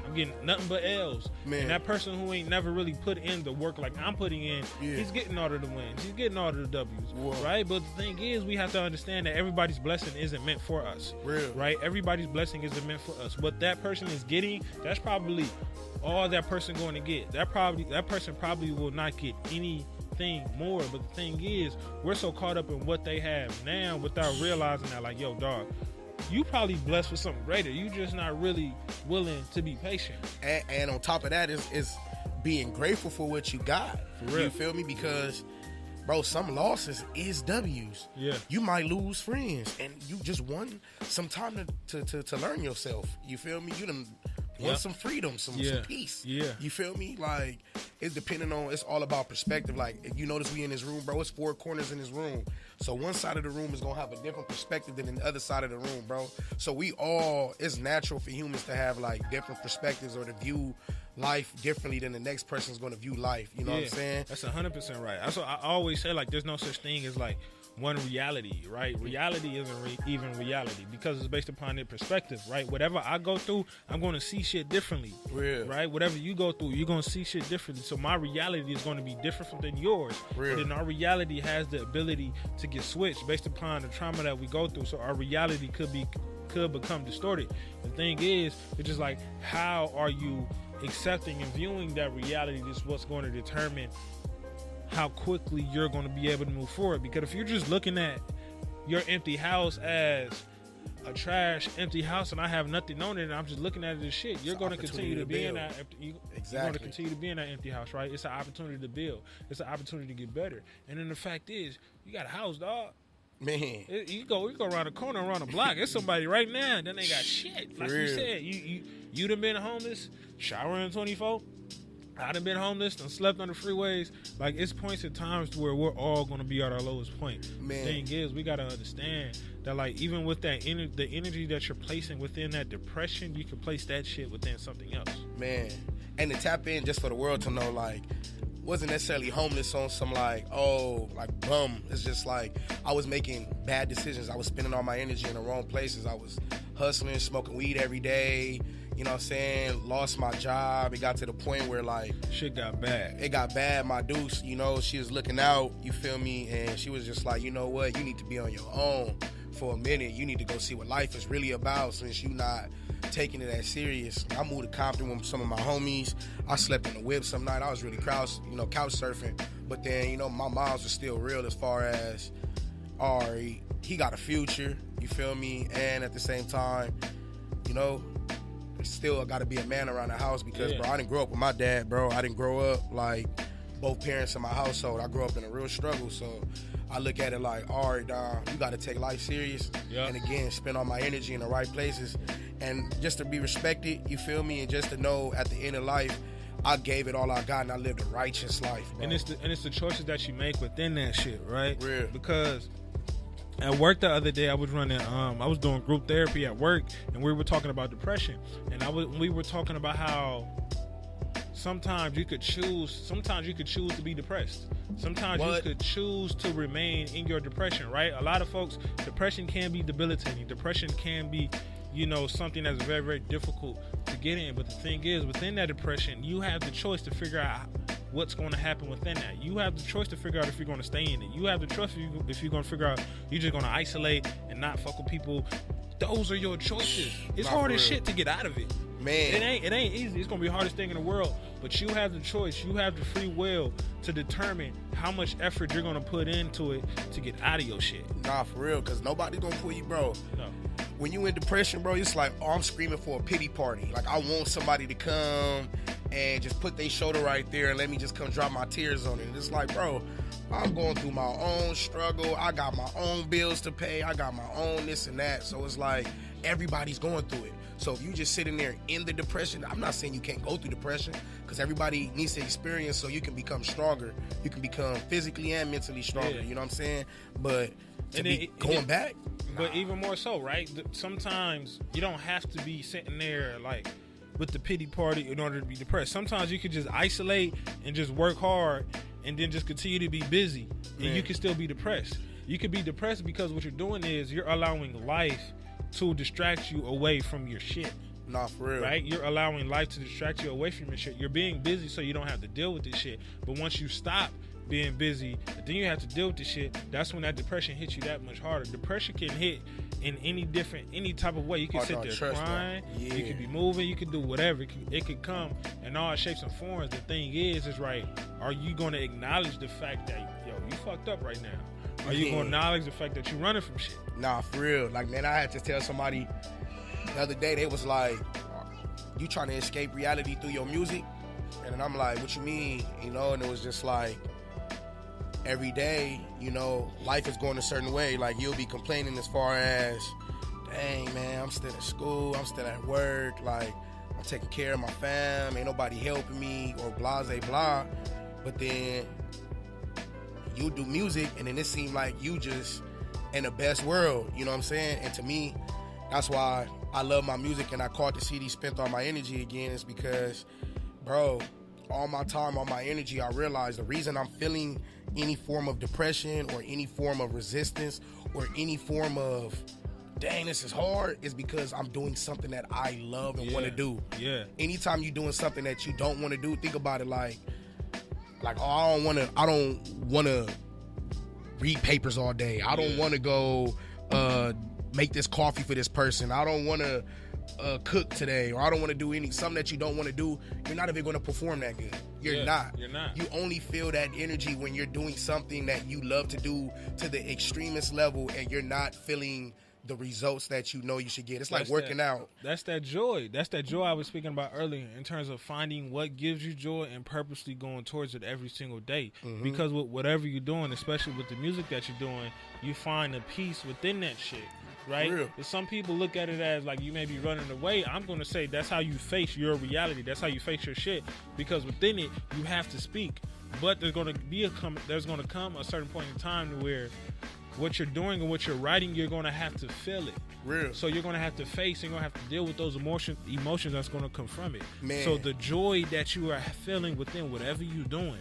nothing but L's. Man. And that person who ain't never really put in the work like I'm putting in, he's getting all of the wins. He's getting all of the W's. Whoa. Right? But the thing is, we have to understand that everybody's blessing isn't meant for us. Real. Right? Everybody's blessing isn't meant for us. What that person is getting, that's probably all that person going to get. That person probably will not get anything more. But the thing is, we're so caught up in what they have now without realizing that, like, yo, dog, you probably blessed with something greater. You just not really willing to be patient. And on top of that is being grateful for what you got. For real. You feel me? Because, bro, some losses is W's. Yeah. You might lose friends, and you just want some time to learn yourself. You feel me? You done want some freedom, some peace. Yeah. You feel me? Like, it's depending on, it's all about perspective. Like, if you notice we in this room, bro, it's 4 corners in this room. So one side of the room is going to have a different perspective than the other side of the room, bro. So it's natural for humans to have, like, different perspectives or to view life differently than the next person's going to view life. You know what I'm saying? That's 100% right. That's what I always say, like, there's no such thing as, like, one reality, right? Reality isn't even reality because it's based upon their perspective, right? Whatever I go through, I'm going to see shit differently, right? Whatever you go through, you're going to see shit differently. So my reality is going to be different than yours. And then our reality has the ability to get switched based upon the trauma that we go through. So our reality could become distorted. The thing is, it's just like, how are you accepting and viewing that reality is what's going to determine how quickly you're going to be able to move forward. Because if you're just looking at your empty house as a trash empty house and I have nothing on it and I'm just looking at it as shit, you're going to continue to be in that you're going to continue to be in that empty house, right? It's an opportunity to build. It's an opportunity to get better. And then the fact is, you got a house, dog. Man, you go around the corner, around the block. There's somebody right now, and then they got shit. Like you said, you done been homeless, showering 24. I done been homeless and slept on the freeways. Like, it's points and times to where we're all going to be at our lowest point. Man. The thing is, we got to understand that, like, even with that the energy that you're placing within that depression, you can place that shit within something else. Man, and to tap in, just for the world to know, like, wasn't necessarily homeless on some like bum. It's just like I was making bad decisions. I was spending all my energy in the wrong places. I was hustling, smoking weed every day. You know what I'm saying? Lost my job. It got to the point where, like, shit got bad. It got bad. My deuce, you know, she was looking out, you feel me? And she was just like, you know what? You need to be on your own for a minute. You need to go see what life is really about since you not taking it as serious. I moved to Compton with some of my homies. I slept in the whip some night. I was really couch surfing. But then, you know, my moms were still real as far as, Ari, he got a future, you feel me? And at the same time, you know, still I got to be a man around the house because, bro, I didn't grow up with my dad, bro. I didn't grow up like both parents in my household. I grew up in a real struggle, so I look at it like, all right, dog, you got to take life serious and, again, spend all my energy in the right places and just to be respected, you feel me, and just to know at the end of life I gave it all I got and I lived a righteous life, bro. And it's the choices that you make within that shit, right? Real. Because at work the other day, I was doing group therapy at work, and we were talking about depression, and we were talking about how sometimes you could choose to be depressed. Sometimes you could choose to remain in your depression, right? A lot of folks, depression can be debilitating. Depression can be, something that's very, very difficult to get in. But the thing is, within that depression, you have the choice to figure out what's going to happen within that. You have the choice to figure out if you're going to stay in it. You have the choice if you're going to figure out you're just going to isolate and not fuck with people. Those are your choices. It's hard as shit to get out of it. Man, it ain't easy. It's gonna be the hardest thing in the world. But you have the choice. You have the free will to determine how much effort you're gonna put into it to get out of your shit. Nah, for real, because nobody's gonna pull you, bro. No. When you in depression, bro, it's like, I'm screaming for a pity party. Like, I want somebody to come and just put their shoulder right there and let me just come drop my tears on it. And it's like, bro, I'm going through my own struggle. I got my own bills to pay. I got my own this and that. So it's like, everybody's going through it. So if you just sitting there in the depression, I'm not saying you can't go through depression, because everybody needs to experience so you can become stronger. You can become physically and mentally stronger. You know what I'm saying? But going back. But even more so, right? Sometimes you don't have to be sitting there like with the pity party in order to be depressed. Sometimes you could just isolate and just work hard and then just continue to be busy, and you can still be depressed. You could be depressed because what you're doing is you're allowing life to distract you away from your shit. Nah, for real. Right? You're allowing life to distract you away from your shit. You're being busy so you don't have to deal with this shit. But once you stop being busy, then you have to deal with this shit. That's when that depression hits you that much harder. Depression can hit in any type of way. You can sit there crying. You can be moving. You can do whatever. It could come in all shapes and forms. The thing is right, are you going to acknowledge the fact that, you fucked up right now? Are you going to acknowledge the fact that you're running from shit? Nah, for real. Like, man, I had to tell somebody the other day, they was like, you trying to escape reality through your music? And then I'm like, what you mean? And it was just like, every day, life is going a certain way. Like, you'll be complaining as far as, dang, man, I'm still at school, I'm still at work, like, I'm taking care of my fam, ain't nobody helping me, or blah, blah, blah. But then you do music, and then it seemed like you just in the best world, you know what I'm saying? And to me, that's why I love my music, and I caught the CD Spent All My Energy again, is because, bro, all my time, all my energy, I realized the reason I'm feeling any form of depression or any form of resistance or any form of, dang, this is hard, is because I'm doing something that I love and want to do. Yeah. Anytime you're doing something that you don't want to do, think about it like, I don't want to read papers all day. I don't want to go make this coffee for this person. I don't want to cook today, or I don't want to do something that you don't want to do. You're not even going to perform that good. You're not. You only feel that energy when you're doing something that you love to do to the extremist level, and you're not feeling the results that you know you should get. It's like working out. That's that joy. That's that joy I was speaking about earlier, in terms of finding what gives you joy and purposely going towards it every single day. Mm-hmm. Because with whatever you're doing, especially with the music that you're doing, you find a peace within that shit. Right? Some people look at it as like you may be running away. I'm going to say that's how you face your reality. That's how you face your shit. Because within it, you have to speak. But there's going to come a certain point in time to where what you're doing and what you're writing, you're going to have to feel it. So you're going to have to face, you're going to have to deal with those emotions that's going to come from it. Man. So the joy that you are feeling within whatever you're doing,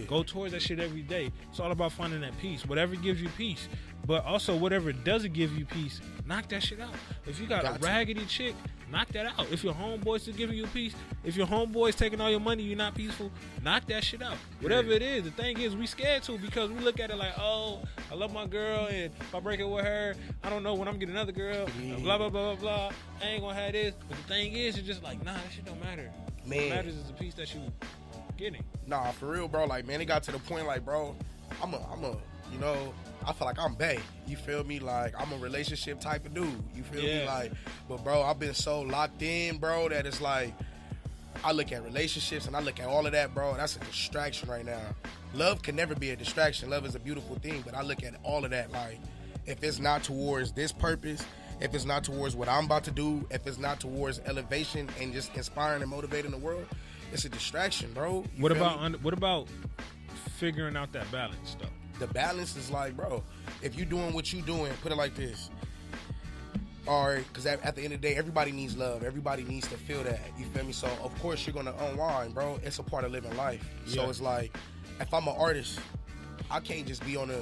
go towards that shit every day. It's all about finding that peace. Whatever gives you peace. But also whatever doesn't give you peace, knock that shit out. If you got a raggedy chick, knock that out. If your homeboys are giving you peace, if your homeboys taking all your money, you're not peaceful, knock that shit out. Whatever it is, the thing is, we scared to, because we look at it like, oh, I love my girl, and if I break up with her, I don't know when I'm getting another girl, blah, blah, blah, blah, blah. I ain't gonna have this. But the thing is, it's just like, nah, that shit don't matter. Man. What matters is the peace that you getting. Nah, for real, bro. Like, man, it got to the point, like, bro, I'm a I feel like I'm bae. You feel me? Like, I'm a relationship type of dude. You feel me? Like, but bro, I've been so locked in, bro, that it's like, I look at relationships and I look at all of that, bro. That's a distraction right now. Love can never be a distraction. Love is a beautiful thing, but I look at all of that like, if it's not towards this purpose, if it's not towards what I'm about to do, if it's not towards elevation and just inspiring and motivating the world, it's a distraction, bro. What about figuring out that balance, though? The balance is like, bro, if you're doing what you're doing, put it like this. All right, because at the end of the day, everybody needs love. Everybody needs to feel that. You feel me? So, of course, you're going to unwind, bro. It's a part of living life. Yeah. So, it's like, if I'm an artist, I can't just be on a,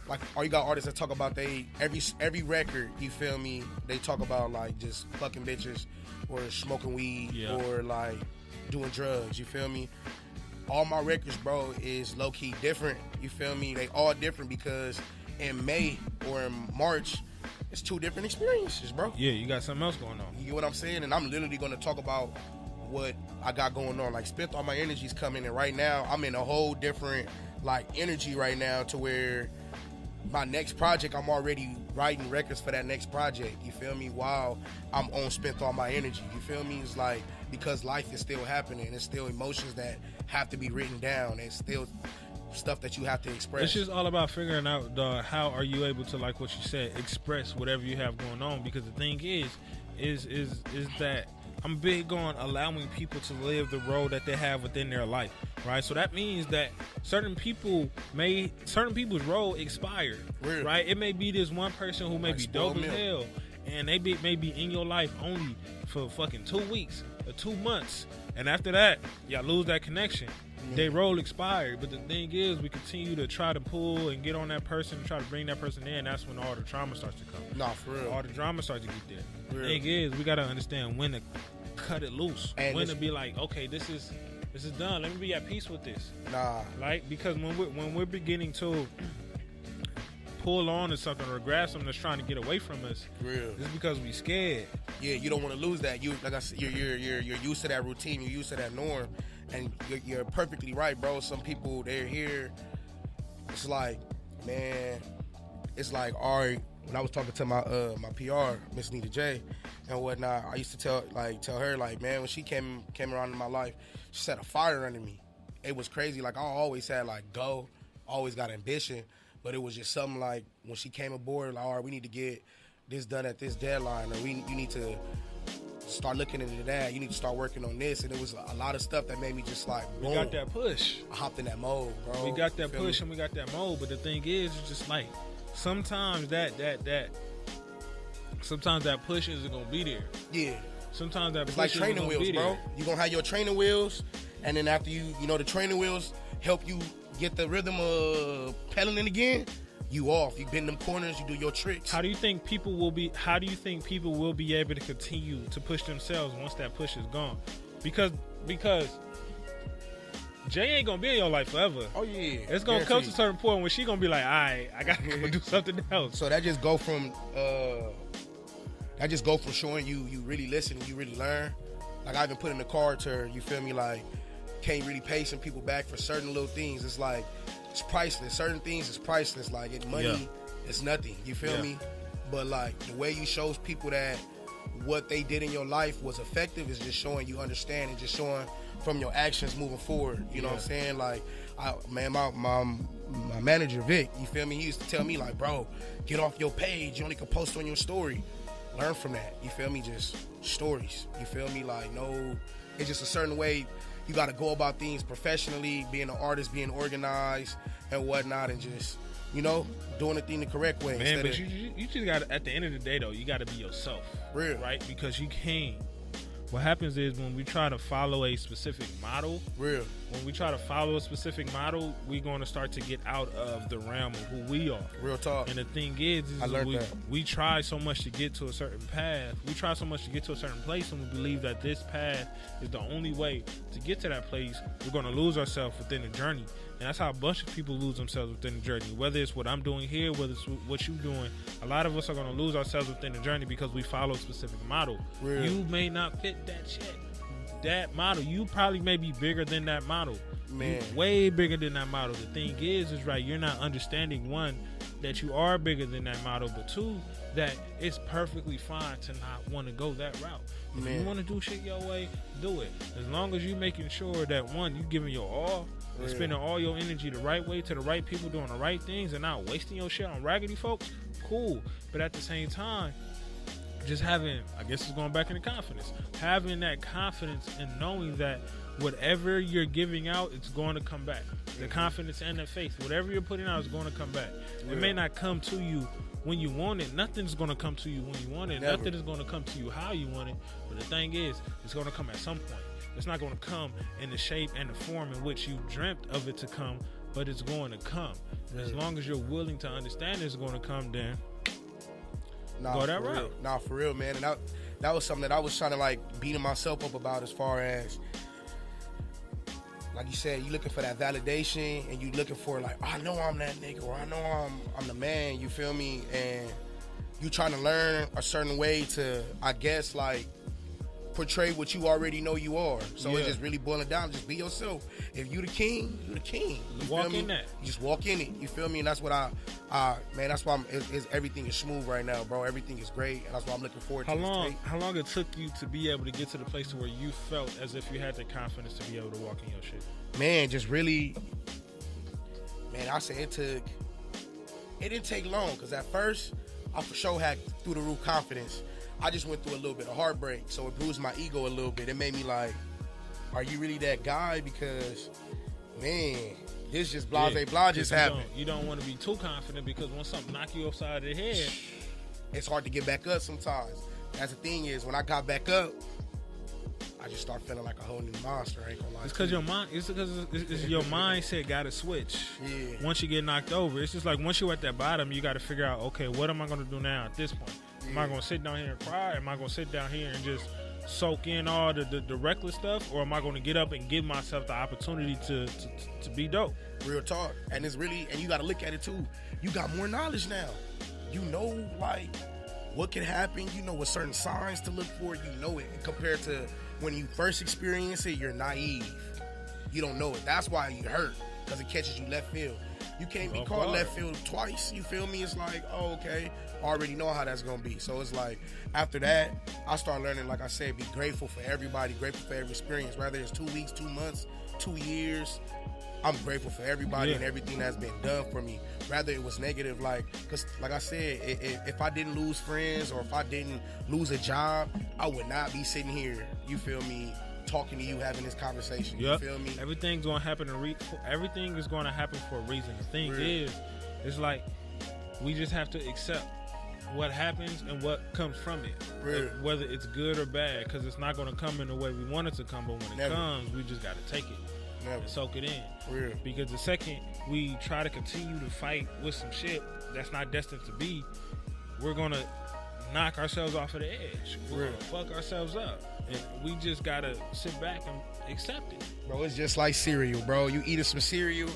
like, or you got artists that talk about every record, you feel me? They talk about, like, just fucking bitches or smoking weed or, like, doing drugs, you feel me? All my records, bro, is low-key different, you feel me? They all different because in May or in March, it's 2 different experiences, bro. Yeah, you got something else going on. You get what I'm saying? And I'm literally going to talk about what I got going on. Like, spent all my energies coming in. Right now, I'm in a whole different, like, energy right now to where my next project, I'm already writing records for that next project. You feel me? While I'm on spent all my energy. You feel me? It's like, because life is still happening. It's still emotions that have to be written down. It's still stuff that you have to express. It's just all about figuring out how are you able to, like what you said, express whatever you have going on. Because the thing is that I'm big on allowing people to live the role that they have within their life, right? So that means that certain people's role expired, really? Right? It may be this one person who may be dope as hell, and they may be in your life only for fucking 2 weeks or 2 months, and after that, y'all lose that connection. Their role expired, but the thing is, we continue to try to pull and get on that person and try to bring that person in. That's when all the trauma starts to come. Nah, for real. All the drama starts to get there. The thing is, we gotta understand when to cut it loose, and when to be like, okay, this is done. Let me be at peace with this. Nah, like, because when we're beginning to pull on to something or grab something that's trying to get away from us, it's because we scared. Yeah, you don't want to lose that. You, like I said, you're used to that routine. You're used to that norm. And you're perfectly right, bro. Some people, they're here. It's like, man, it's like, all right, when I was talking to my PR, Miss Nita J, and whatnot, I used to tell her, like, man, when she came around in my life, she set a fire under me. It was crazy. Like, I always had, like, always got ambition, but it was just something like, when she came aboard, like, all right, we need to get this done at this deadline, or you need to start looking into that. You need to start working on this. And it was a lot of stuff that made me just like, boom. We got that push. I hopped in that mode, bro. We got that push and we got that mode. But the thing is, it's just like, sometimes that push isn't gonna be there. Yeah. Sometimes that it's push like training wheels, bro. You're gonna have your training wheels, and then after you know the training wheels help you get the rhythm of pedaling again. You off. You bend them corners. You do your tricks. How do you think people will be able to continue to push themselves once that push is gone? Because Jay ain't gonna be in your life forever. Oh yeah. It's gonna come to a certain point when she gonna be like, all right, I gotta go do something else. So that just go from showing you really listen, you really learn. Like, I even put in the card to her, you feel me? Like, can't really pay some people back for certain little things. It's like, it's priceless. Certain things is priceless. Like, money, it's nothing. You feel me? But, like, the way you shows people that what they did in your life was effective is just showing you understand and just showing from your actions moving forward. You know what I'm saying? Like, my manager, Vic, you feel me? He used to tell me, like, bro, get off your page. You only can post on your story. Learn from that. You feel me? Just stories. You feel me? Like, no, it's just a certain way you got to go about things professionally, being an artist, being organized and whatnot, and just, you know, doing the thing the correct way. Man, but you just got to, at the end of the day, though, you got to be yourself. Real. Right? Because you can't. What happens is when we try to follow a specific model, when we try to follow a specific model, we're going to start to get out of the realm of who we are. Real talk. And the thing is we try so much to get to a certain path. We try so much to get to a certain place, and we believe that this path is the only way to get to that place. We're going to lose ourselves within the journey. And that's how a bunch of people lose themselves within the journey. Whether it's what I'm doing here, whether it's what you're doing, a lot of us are going to lose ourselves within the journey because we follow a specific model. Real. You may not fit that shit. That model, you probably may be bigger than that model. Man. You're way bigger than that model. The thing is right, you're not understanding, one, that you are bigger than that model, but two, that it's perfectly fine to not want to go that route. If you want to do shit your way, do it. As long as you're making sure that, one, you giving your all, and spending all your energy the right way to the right people doing the right things and not wasting your shit on raggedy folks, cool. But at the same time, just having, I guess it's going back into confidence. Having that confidence and knowing that whatever you're giving out, it's going to come back. The confidence and the faith, whatever you're putting out is going to come back. It may not come to you when you want it. Nothing's going to come to you when you want it. Never. Nothing is going to come to you how you want it. But the thing is, it's going to come at some point. It's not going to come in the shape and the form in which you dreamt of it to come, but it's going to come. And as long as you're willing to understand it's going to come, then go that route. Real. Nah, for real, man. And that was something that I was trying to like beating myself up about, as far as, like you said, you looking for that validation and you looking for like, I know I'm that nigga, or I know I'm the man, you feel me? And you trying to learn a certain way to, I guess, like, portray what you already know you are. So it's just really boiling down, just be yourself. If you the king, you the king. You walk feel me? in that. You just walk in it. You feel me? And that's what man, that's why everything is smooth right now, bro. Everything is great, and that's why I'm looking forward to this. How long it took you to be able to get to the place to where you felt as if you had the confidence to be able to walk in your shit? Man, just really, man, I say it didn't take long, because at first, I for sure had through the roof confidence. I just went through a little bit of heartbreak, so it bruised my ego a little bit. It made me like, are you really that guy? Because, man, this just blah just happened. You don't want to be too confident, because when something knock you upside the head, it's hard to get back up sometimes. That's the thing is, when I got back up, I just start feeling like a whole new monster. I ain't gonna lie. it's because your mind. It's because it's your mindset got to switch. Yeah. Once you get knocked over, it's just like once you're at that bottom, you got to figure out, okay, what am I going to do now at this point? Am I going to sit down here and cry? Am I going to sit down here and just soak in all the reckless stuff? Or am I going to get up and give myself the opportunity to be dope? Real talk. And it's really, and you got to look at it too. You got more knowledge now. You know, like, what can happen. You know what certain signs to look for. You know it. Compared to when you first experience it, you're naive. You don't know it. That's why you hurt, because it catches you left field. You can't be caught left field twice. You feel me? It's like, oh, okay, I already know how that's going to be. So it's like, after that, I start learning, like I said, be grateful for everybody, grateful for every experience, whether it's 2 weeks, 2 months, 2 years. I'm grateful for everybody and everything that's been done for me. Rather it was negative, like, because like I said, if I didn't lose friends or if I didn't lose a job, I would not be sitting here, you feel me, talking to you, having this conversation. You feel me? Everything's going to happen. Everything is going to happen for a reason. The thing is, it's like we just have to accept what happens and what comes from it, whether it's good or bad, because it's not going to come in the way we want it to come. But when it comes, we just got to take it. And soak it in. Because the second we try to continue to fight with some shit that's not destined to be, we're gonna knock ourselves off of the edge. We're gonna fuck ourselves up. And we just gotta sit back and accept it. Bro, it's just like cereal, bro. You eating some cereal,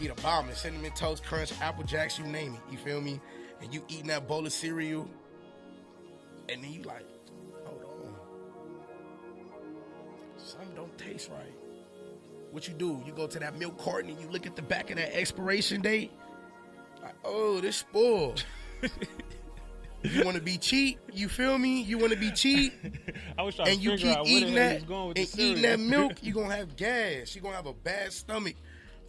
eat a bomb, Cinnamon Toast Crunch, Apple Jacks, you name it. You feel me? And you eating that bowl of cereal, and then you like, hold on, something don't taste right. What you do? You go to that milk carton and you look at the back of that expiration date. Like, oh, this spoiled. You want to be cheap? You feel me? You want to be cheap? I was trying and to you figure keep out eating where that the hell he was going with and eating that milk, you're gonna have gas. You're gonna have a bad stomach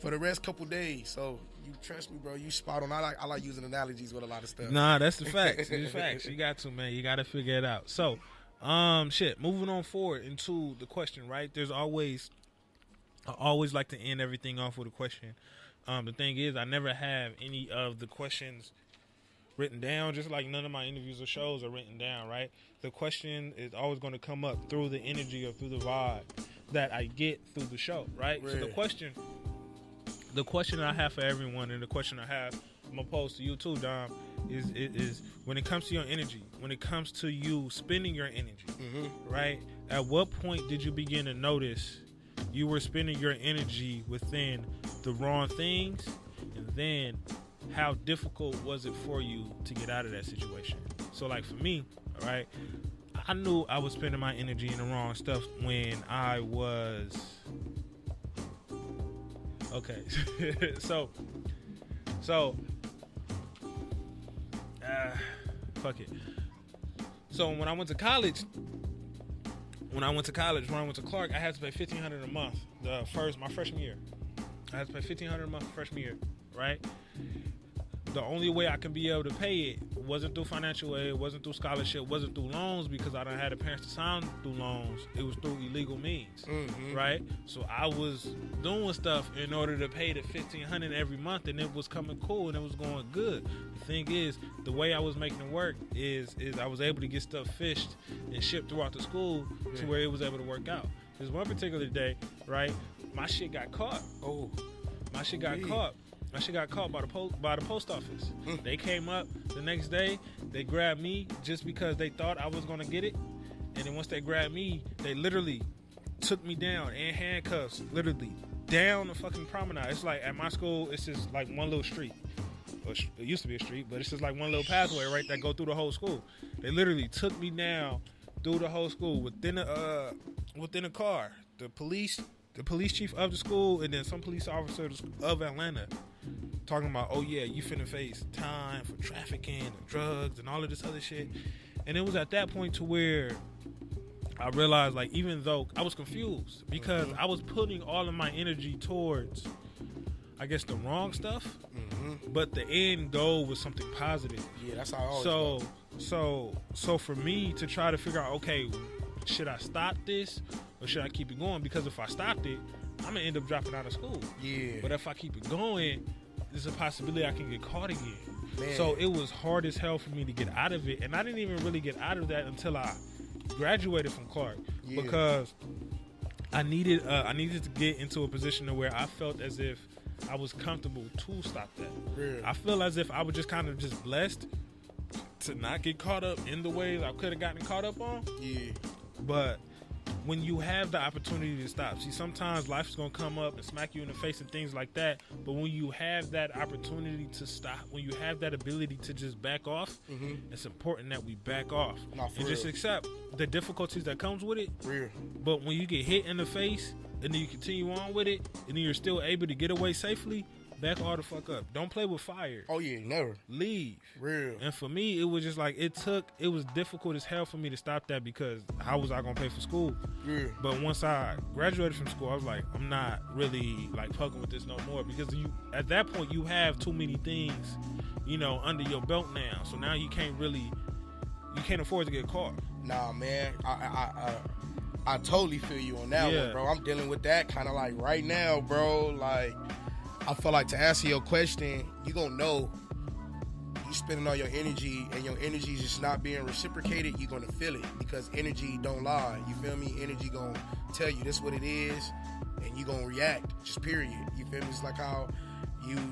for the rest couple days. So you trust me, bro. You spot on. I like using analogies with a lot of stuff. Nah, that's the facts. It's facts. You got to, man. You got to figure it out. So, moving on forward into the question, right? I always like to end everything off with a question. The thing is, I never have any of the questions written down, just like none of my interviews or shows are written down, right? The question is always going to come up through the energy or through the vibe that I get through the show, right? So the question I have for everyone, and the question I have, I'm going to pose to you too, Dom, is when it comes to your energy, when it comes to you spending your energy, right? At what point did you begin to notice you were spending your energy within the wrong things, and then how difficult was it for you to get out of that situation? So like for me, all right, I knew I was spending my energy in the wrong stuff when I was okay. Fuck it. So when I went to college, when I went to Clark, I had to pay $1,500 a month my freshman year. I had to pay $1,500 a month freshman year, right? the only way I can be able to pay it wasn't through financial aid, wasn't through scholarship, wasn't through loans because I done had the parents to sign through loans. It was through illegal means, right? So I was doing stuff in order to pay the $1,500 every month, and it was coming cool and it was going good. The thing is, the way I was making it work is I was able to get stuff fished and shipped throughout the school to where it was able to work out. There's one particular day, right? My shit got caught. My shit got caught. My shit got caught by the post office. They came up the next day. They grabbed me just because they thought I was gonna get it. And then once they grabbed me, they literally took me down in handcuffs, literally down the fucking promenade. It's like at my school, it's just like one little street. It used to be a street, but it's just like one little pathway, right, that go through the whole school. They literally took me down through the whole school within a car. The police chief of the school, and then some police officers of Atlanta talking about, oh yeah, you finna face time for trafficking and drugs and all of this other shit. And it was at that point to where I realized, like, even though I was confused because I was putting all of my energy towards, I guess, the wrong stuff, but the end goal was something positive. Yeah, that's how I always So for me to try to figure out, okay, should I stop this or should I keep it going? Because if I stopped it, I'm gonna end up dropping out of school. Yeah. But if I keep it going, there's a possibility I can get caught again. Man. So it was hard as hell for me to get out of it, and I didn't even really get out of that until I graduated from Clark because I needed to get into a position where I felt as if I was comfortable to stop that. Really? I feel as if I was just kind of just blessed to not get caught up in the ways I could have gotten caught up on. Yeah. But when you have the opportunity to stop, see, sometimes life is going to come up and smack you in the face and things like that. But when you have that opportunity to stop, when you have that ability to just back off, it's important that we back off and just accept the difficulties that comes with it. Real. But when you get hit in the face and then you continue on with it and then you're still able to get away safely, back all the fuck up. Don't play with fire. Oh yeah, never. Leave. Real. And for me, it was just like it was difficult as hell for me to stop that because how was I gonna pay for school? Yeah. But once I graduated from school, I was like, I'm not really like fucking with this no more because you at that point you have too many things, under your belt now. So now you can't afford to get caught. Nah, man. I totally feel you on that one, bro. I'm dealing with that kind of like right now, bro. Like, I feel like to answer your question, you gonna know you spending all your energy and your energy is just not being reciprocated, you're gonna feel it because energy don't lie. You feel me? Energy gonna tell you this what it is and you gonna react, just period. You feel me? It's like how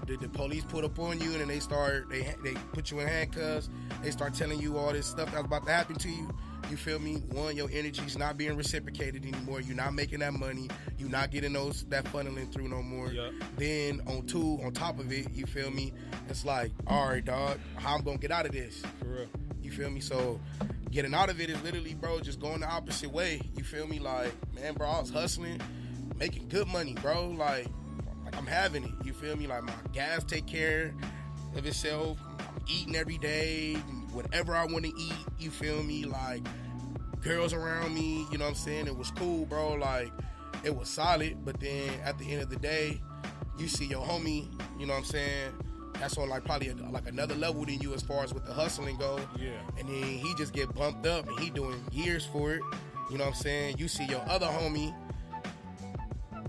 the police put up on you and then they put you in handcuffs, they start telling you all this stuff that's about to happen to you. You feel me? One, your energy's not being reciprocated anymore. You're not making that money. You're not getting that funneling through no more. Yep. Then on top of it, you feel me? It's like, all right, dog, how I'm gonna get out of this? For real. You feel me? So getting out of it is literally, bro, just going the opposite way. You feel me? Like, man, bro, I was hustling, making good money, bro. Like I'm having it. You feel me? Like my gas take care of itself. I'm eating every day, whatever I want to eat. You feel me? Like girls around me. You know what I'm saying? It was cool, bro. Like it was solid. But then at the end of the day, you see your homie. You know what I'm saying? That's on like probably like another level than you as far as with the hustling go. Yeah. And then he just get bumped up and he doing years for it. You know what I'm saying? You see your other homie,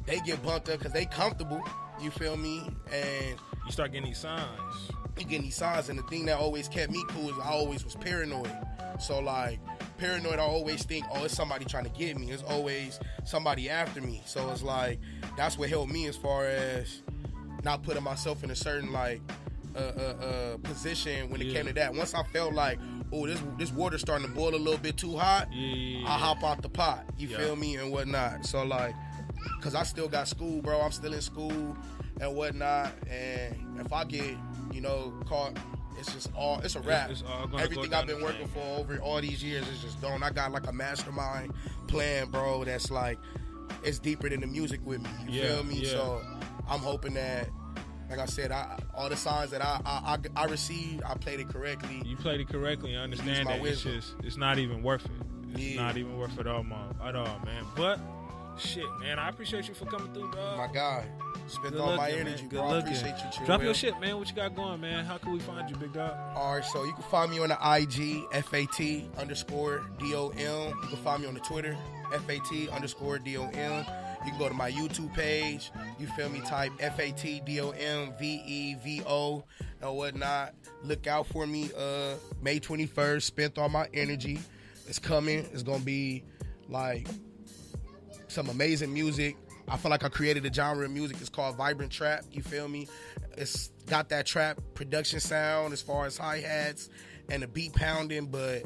they get bumped up because they comfortable. You feel me? And you start getting these signs. You getting these signs, and the thing that always kept me cool is I always was paranoid. So like paranoid, I always think, oh, it's somebody trying to get me. It's always somebody after me. So it's like that's what helped me as far as not putting myself in a certain like position when it came to that. Once I felt like, oh, this water's starting to boil a little bit too hot, I hop out the pot. You feel me and whatnot. So like, cause I still got school, bro. I'm still in school and whatnot. And if I get, caught, it's a wrap. It's all everything I've been working for over all these years is just gone. I got like a mastermind plan, bro. That's like, it's deeper than the music with me. You feel me? Yeah. So I'm hoping that, like I said, all the signs that I received, I played it correctly. You played it correctly. I understand that. It's not even worth it. It's not even worth it at all, man. But shit, man, I appreciate you for coming through, dog. My guy. Spent Good all my looking, energy, man. bro. Good I looking. appreciate you, Chill Drop Will. your shit, man. What you got going, man? How can we find you, big dog? All right, so you can find me on the IG, FAT_DOM. You can find me on the Twitter, FAT_DOM. You can go to my YouTube page. You feel me? Type FATDOMVEVO and whatnot. Look out for me. May 21st. Spent all my energy. It's coming. It's gonna be like some amazing music. I feel like I created a genre of music. It's called Vibrant Trap. You feel me? It's got that trap production sound as far as hi-hats and the beat pounding, but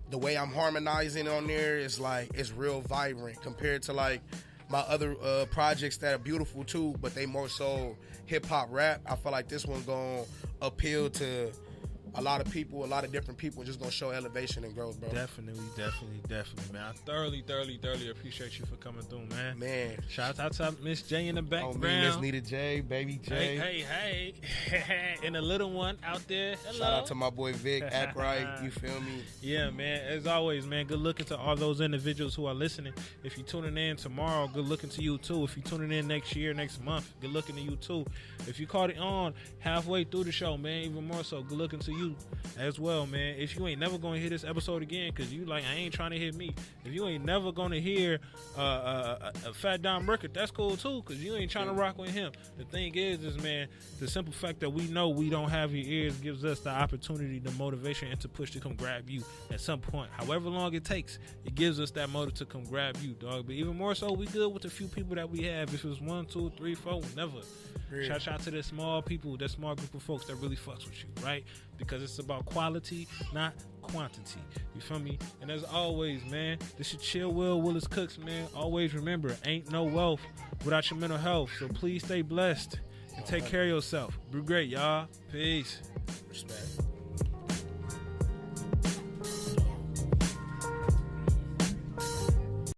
the way I'm harmonizing on there is like, it's real vibrant compared to like my other projects that are beautiful too, but they more so hip-hop rap. I feel like this one gonna appeal to a lot of people, a lot of different people, just gonna show elevation and growth, bro. Definitely, man. I thoroughly appreciate you for coming through, man. Man. Shout out to Miss J in the Oh, me, background. Miss Nita J, Baby J. Hey. And the little one out there. Hello. Shout out to my boy Vic, Act Right, you feel me? Yeah, man. As always, man, good looking to all those individuals who are listening. If you're tuning in tomorrow, good looking to you too. If you're tuning in next year, next month, good looking to you too. If you caught it on halfway through the show, man, even more so, good looking to you as well, man. If you ain't never gonna hear this episode again, cause you like, I ain't trying to hear me. If you ain't never gonna hear a Fat Dom record, that's cool too, cause you ain't trying to rock with him. The thing is man, the simple fact that we know we don't have your ears gives us the opportunity, the motivation, and to push to come grab you at some point. However long it takes, it gives us that motive to come grab you, dog. But even more so, we good with the few people that we have. If it was 1, 2, 3, 4, never. Yeah. Shout out to the small people, that small group of folks that really fucks with you, right? Because it's about quality, not quantity. You feel me? And as always, man, this is Chill Will, Willis Cooks, man. Always remember, ain't no wealth without your mental health. So please stay blessed and take care of yourself. Be great, y'all. Peace. Respect.